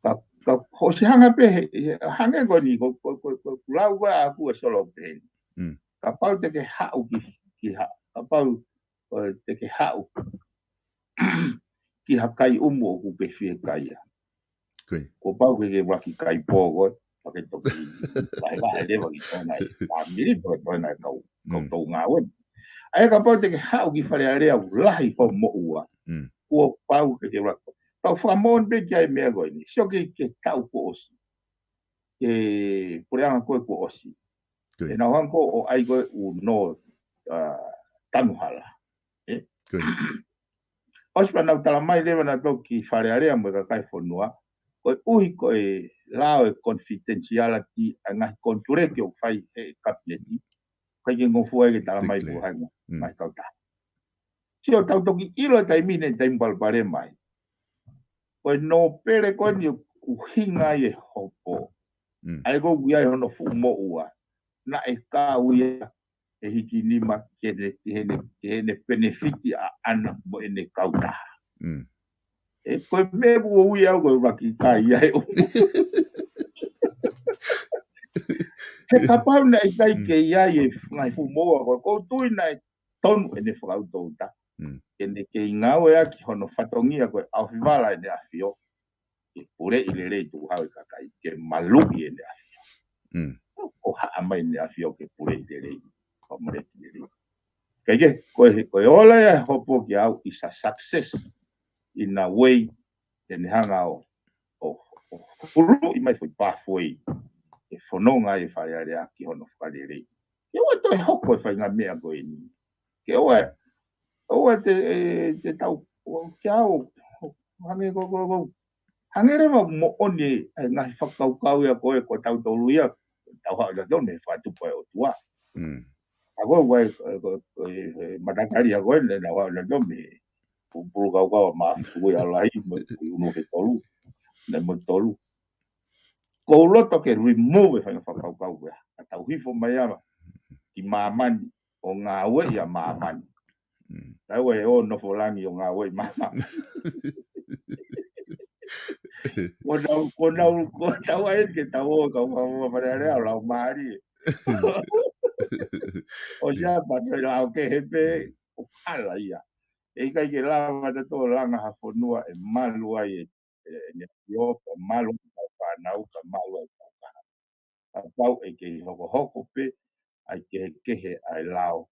[SPEAKER 2] Ka hosi hanga pe hanga ko ni ko lau wa aku solo pe. Ka pau te ke hau ki ha. Ka pau te ke hau ki hakai umo ku pe fie kai. Ko pau ke waki kai po pa ke to ki vai le wa ki tona pa miri ko tona kau to ngawen. Ai ka pau te ke hau ki fare area lahi po mo ua. Ko pau ke waki tau whamon pe kia mea goi ni. Sio ke tau po osi. Ke pureanga koe po osi. E nau hanko o ai koe u no tanuhala. Ospa nau tala mai lewa na tau ki wharearea mo ka kai whanua. Koe uhi koe lao e confidentiality a ngahi kontureke o whai he kabineti. Kai ke ngofua e ke tala mai po hanga. Mai kau ta. Sio tau toki ilo tai mine tai mbalpare mai. Koe no pere koe ni uhinga e hopo. Ai ko uia e hono fu mo ua. Na e ka uia e hiki nima kene benefiti a ana mo ene kauta. E koe me bua uia au koe waki ka ia e umu. He kapau na e kai ke ia e ngai fu mo ua koe kou tui na e tonu ene whakautouta. Kene ke ingau ea ki hono whatongia koe au whiwala ene awhio. Ke pure I le rei tu hau kakai ke maluki ene awhio. O haa mai ene awhio ke pure I le rei. O mare ki le rei. Kege koe ola e hopo ki au is a success in a way ene hanga o furu I mai foi pathway. E whanonga e whare are aki hono whare rei. Ke oa toi hoko e whainga mea koe ni. Ke oa te tau kia au hange ko Angere mo oni ngai whakaukau ia koe ko tau tolu ia tau hao ia tau me whatupa o tua. Ako koe matakari a koe le na wao le tau me pulu kau kau ma fitu ia lai me unu he tolu. Le mo tolu. Ko loto ke remove whakaukau ia. Tau hifo mai ama ki mamani o ngā ue ia mamani. Tau e o no folangi o ngā ue mamani. Ko tau ai ke tau o kau whaparearea o lau maari. O sia patoi lau ke hepe o kala ia. E kai ke lava te tō langa hafonua e malu ai e Niopa, malu ai whanau ka malu ai whakaha. A pau e ke hoko pe, ai ke kehe ai lao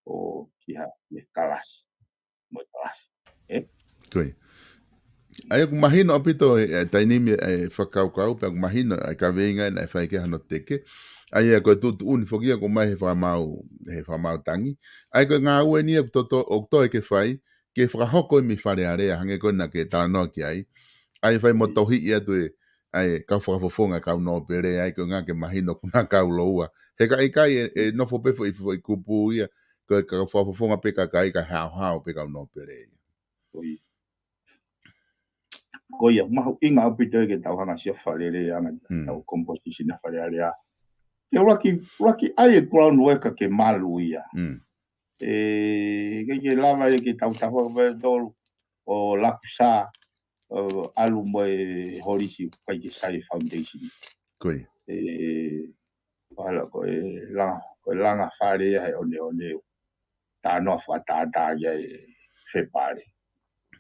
[SPEAKER 2] o kiha e kalas. Mo kalas.
[SPEAKER 1] Koe. Ai ku mahino apito e tainimi e whakaukau, pe ku mahino ai ka veinga e whai ke hano teke. Ai e koe tutu uni whokia ko mai he whamau tangi. Ai koe ngā ue ni e o toi ke whai, ke whakahoko i mi whare area, hange koe na ke tānoa ki ai. Ai whai mo tohi i atu e, ai kau whakafofonga kau no pere, ai koe ngā ke mahino kuna kau loua. He ka ikai e nofo pefo i kupu ia, koe kau whakafofonga pe ka kai ka hao pe kau no pere.
[SPEAKER 2] Ko ia mahu inga apito e ke tau hanga sia wharere anga tau composition na wharearea. Ke uraki ai e crown worker ke malu ia. Ke lava e ke tau tawa tolu o lakusa alu mo e horisi kai ke sai foundation.
[SPEAKER 1] Koe.
[SPEAKER 2] Wala ko langa whare ai one tā noa whatata ia e whepare.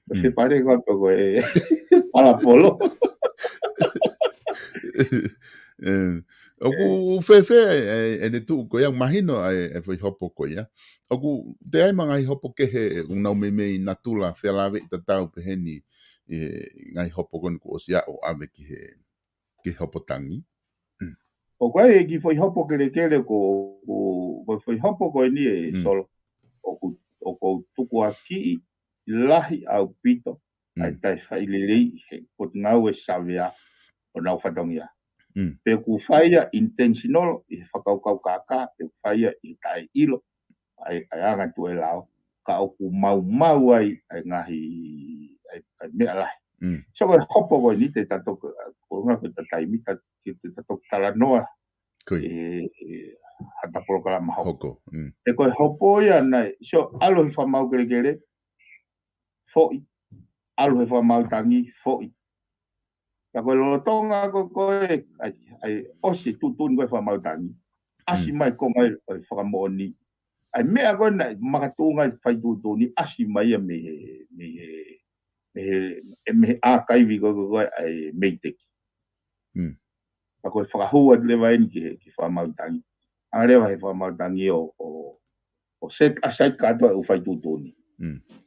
[SPEAKER 2] Whepare ko e pala polo.
[SPEAKER 1] Oku fefe e ne tu ko yang mahino e foi hopo ko ya. Oku te ai manga i hopo ke he unau me natula felave tatau peheni ngai hopo kon ko sia o ave ki hopo tangi.
[SPEAKER 2] O koe ki foi hopo kele ko foi hopo ko ni e solo o ko tuku aki lahi au pito ai tai whailelei he pot ngau e savea o nau whatongia. Pe ku whaia intentional i whakaukau kaka, pe ku whaia i tai ilo ai anga tu e lao ka o ku mau ai ngahi ai mea lahi. So koe hopo koe ni te tato ko ngā koe tatai mita te tato tala noa hata polokala mahoko. E koe hopo ia nai, so alo hi whamau kere foi, alo hi whamau tangi foi. Ka koe lolotonga koe ai osi tutun koe whamau tangi. Asi mai ko ngai whakamoni. Ai mea koe nai makatunga whai tutuni asi mai me a kaiwi koe ai meiteki. Ka koe whakahua lewa eni ki whamau tangi. Arewa he whamau tangi o set aside katoa u whai tutuni.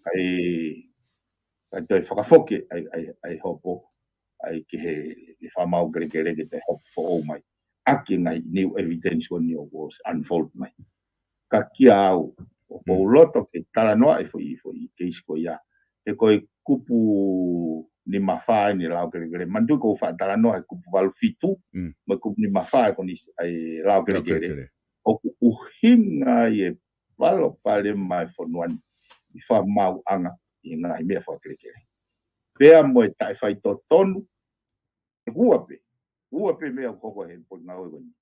[SPEAKER 2] Kai toi whakafoke ai hopo. Ai ki he whamau kere ke te hopo fo o mai. Aki ngai new evidence o ni o was unfold mai. Ka kia au o loto ke tala noa e foi keisi ko ia. E koe kupu ni mawhae ni lau kere. Mandu ko whaatala noa e kupu walu fitu. Ma kupu ni mawhae ko ni lau kere. O ku uhinga i e walo pale mai whanuan i whamau anga i ngai mea wha kere. Pea moe tai whai to tonu. Uape mea koko he po ngau e wani.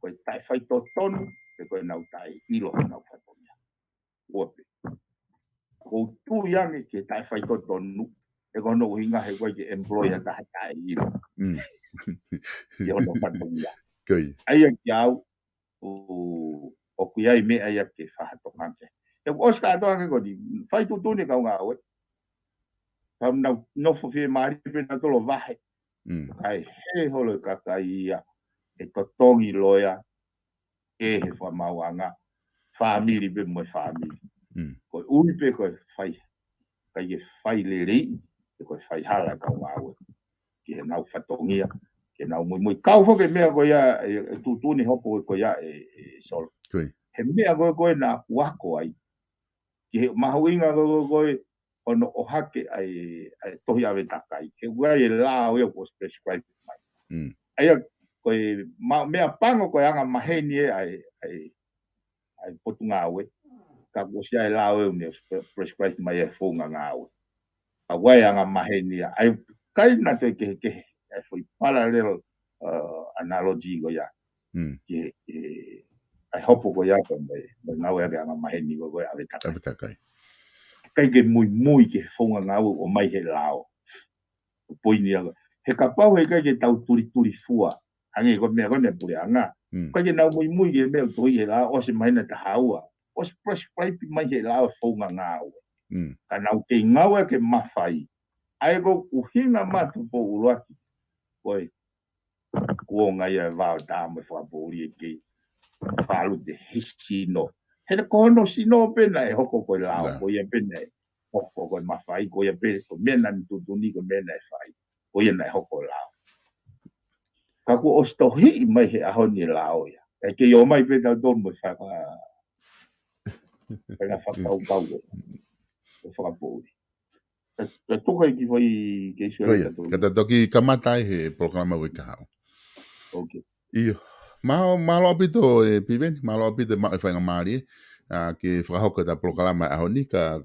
[SPEAKER 2] Koe tai whai to tonu. Te koe nau tai ilo nau whatonia. Uape. Ko tu yangi ke tai whai to tonu. E kono uhinga he koe ke employer taha tai ilo. I ono whatonia. Aia ki au. O kuiai mea ia ke whahatokake. E ko oska atoa ke kodi. Whai tutune kau ngā oe. Kau nau nofo fie maari pena tolo vahe. Ai he holo kakai ia. E totongi loia. E he whamauanga. Whamiri pe moe whamiri. Koe ui pe koe whai. Kai e whai le rei. E koe whai hala kau ngā oe. Ki he nau whatongia. Ke nau mui. Kau whoke mea koe ia. E tutuni hopo koe ia e sol. He mea koe koe nā uako ai. Ki he mahuinga koe ono o hake ai tohi ave takai. Ke wai la o ko prescribe mai. Ai ko mea pango ko anga maheni ai potunga awe. Ka ko sia la o me prescribe mai e fonga ngawe. A wai anga maheni ai kai na te ke foi parallel analogy go ya. Ke ai hopo ko ya ko mai ngawe anga maheni go ave takai. Kai ke mui ke fonga ngau o mai he lao. Poini aga. He ka pau he kai ke tau turi fua. Hangi ko me pure anga. Kai ke nau mui ke me toi he lao o se mai na ta haua. O se prescribe mai he lao fonga ngau. Ka nau ke ngau ke mafai. Ai ko uhinga matu po uruaki. Koi ko ngai va ta me fa bori ke. Falu de hisino. He kono sino pena e hoko ko lao ko ia pena hoko ko mafai ko ia pena ko mena tutuni ko mena e fai ko ia na hoko lao ka ko ostohi mai he ahoni lao ia e ke yo mai pena don mo fa pena fa pau ko fa bori e toka ki foi ke iso
[SPEAKER 1] kata toki kamata he programa we ka
[SPEAKER 2] okay
[SPEAKER 1] io malo apito piveni malo apito ma fa ngamari ke whakahoka ta programa a honi ka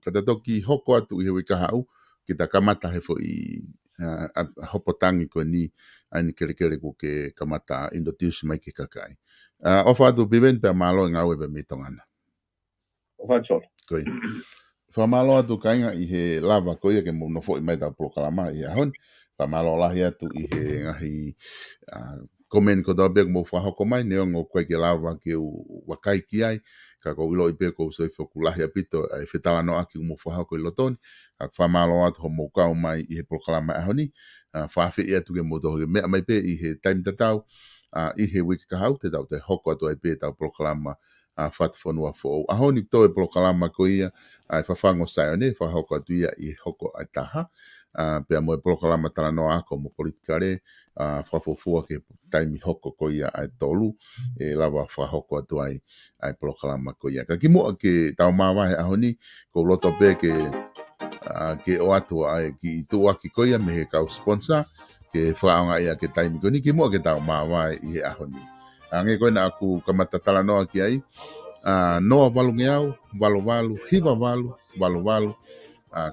[SPEAKER 1] kata toki hoko atu i hewi kahau ki ta kamata he fo i hopotangi ko ni ani kere ko ke kamata introduce mai ke kakai. Ofa atu piveni pe malo ngawe pe mitongana.
[SPEAKER 2] Ofa chol.
[SPEAKER 1] Koi. Fa malo atu kainga i he lava ko ia ke mo no fo i mai ta programa i a honi. Fa malo lahi atu i he ngahi komen ko dobe mo fa hoko mai ne ngo ko ke lava ke wakai ki ai ka ko ilo ipe ko so fo kulahi apito ai fetala no aki mo fa hoko loton ka fa malo at ho mo ka mai i he programa a honi fa fe e tu ke mo do me mai pe i he time tatau i he week ka hau te tau te hoko atu ai pe tau programa FATUFONUA fo a honi to e programa ko ia ai fa fango sai ne fa hoko atu ia i hoko ai taha pea moe programa tala no ako mo politikare whafofua ke taimi hoko ko ia ai tolu e lava whahoko atu ai programa ko ia. Ka kimo ke tau mawahe ahoni ko loto pe ke o atu ai ki tu aki ko ia me he kau sponsor ke whaonga ia ke taimi ko ni kimo ke tau mawahe i he ahoni. Nge koe na aku kamata tala noa ki ai noa walu ngeau, walu, hiva walu,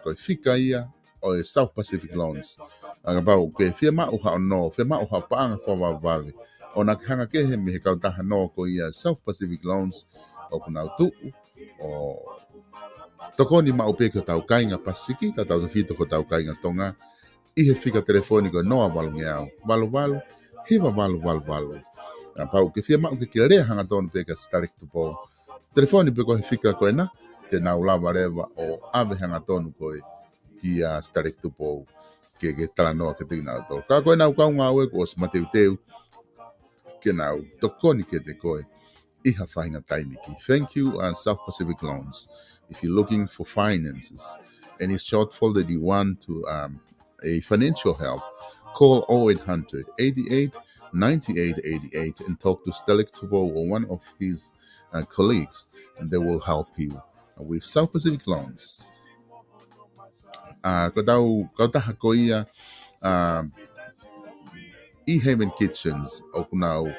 [SPEAKER 1] koe fika ia o e South Pacific Loans. Anga pau ke fia mau ha no, fia mau ha paanga fa vale. Ona ke hanga ke he me he kautaha no ko ia South Pacific Loans o kuna tu o tokoni mau pe ke tau kainga Pasifiki, ta tau fito ko tau kainga Tonga. I he fika telefoniko noa walu ngeau, walu, hiva walu. Na pau ke fia mau ke kire hanga tonu pe ka starik tu po. Telefoni pe ko he fika ko na te na ulava reva o ave hanga tonu ko ki a starik tu po ke tala noa ke tina to. Ka ko na ka nga we ko smateu ke na tokoni ke te koe I ha whainga taimi ki. Thank you South Pacific Loans. If you're looking for finances, any shortfall that you want to a financial help, call 0800 88 98 88 and talk to Stelik Tubo or one of his colleagues, and they will help you with South Pacific Loans. Kau taha ko ia E-Haven Kitchens o kunau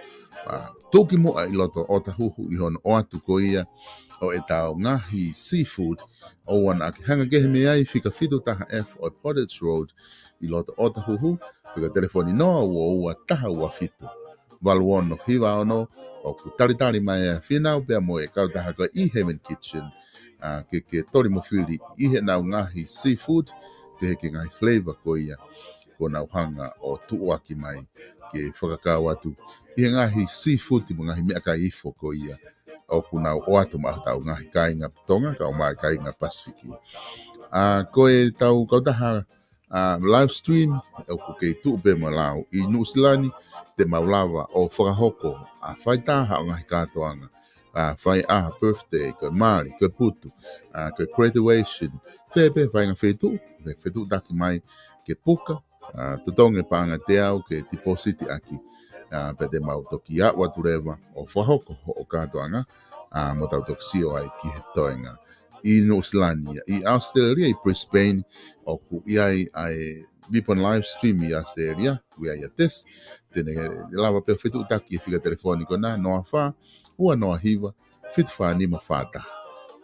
[SPEAKER 1] toki mo I loto o tahuhu I hon o atu ko ia o e tau ngahi seafood o wana aki hanga kehe me ai fika fitu taha F o Pottage Road I loto o tahuhu pika telefoni noa ua taha ua fitu walu ono hiwa ono o ku tari mai a whina o pia mo e kau taha ko E-Haven Kitchen ke tori mo whiri I he nau ngahi seafood pehe ke ngahi flavor ko ia ko nau hanga o tuuaki mai ke whakakau atu I ngahi seafood I ngahi mea kai ifo ko ia o kunau o atu mahatau ngahi kainga Tonga ka o mai kainga Pasifiki. Ko e tau kautaha live stream o ku kei tuupe mo lau I Nusilani te maulawa o whakahoko whai taha o ngahi katoanga whai birthday, ko mari, ko putu, ko graduation, whepe whainga whetu taki mai ke puka tutonge panga te au ke depositi aki pe te mau toki a watu rewa o whahoko o katoanga mo tau toksio ai ki he toenga I Noslania, I Australia, I Brisbane, o ku iai ai Vipon live stream i Australia, we ai ates, tene lava pe fetu taki fica telefonico na no fa, ua no hiva, fit fa ni mafata.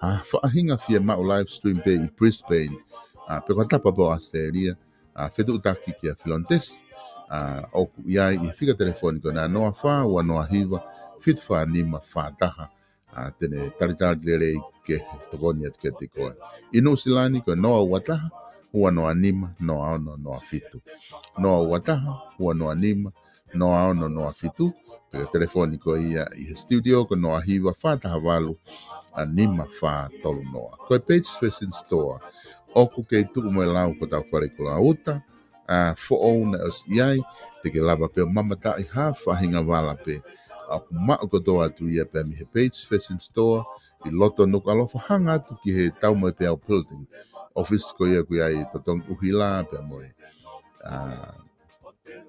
[SPEAKER 1] Fa hinga fia ma live stream pe I Brisbane, pe ko tapa po Australia, fetu taki ki a filontes, o ku iai I fica telefonico na no fa, ua no hiva, fit fa ni mafata. Tene taritari lere ke tokoni atu ke te koe. Inu silani ko noa wataha, ua noa nima, noa ono, noa fitu. Noa wataha, ua noa nima, noa ono, noa fitu. Pega telefoni ko ia I studio ko noa hiva whataha walu, a nima wha tolu noa. Koe Page Fashion Store, oku kei tuku moe lau ko tau whare kula uta, fo ou na os iai, te ke lava pe mamata I hafa hinga wala pe, aku mao kotoa atu ia pe mi he Page Fashion Store, I loto nuku alofa hanga atu ki he tau moe pe au building. Office ko ia kui ai totong uhila pe moe.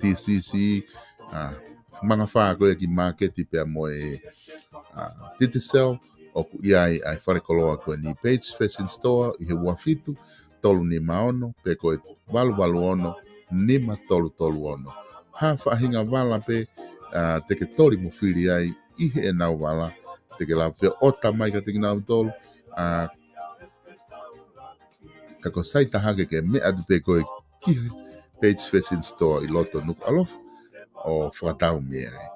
[SPEAKER 1] TCC, mga wha ko ia ki marketi pe moe TT7, oku ia ai whare koloa ko ni Page Fashion Store, I he wafitu, tolu ni maono, pe koe walu walu ono, nima tolu tolu ono. Ha whahinga wala pe, te ke tori mo whiri ai, ihe e nau wala, te ke lau pe ota mai ka te nau tolu, ka ko saita hake ke me adu pe koe ki Page Fashion Store I loto nuku alofa, o whakatau mea ai.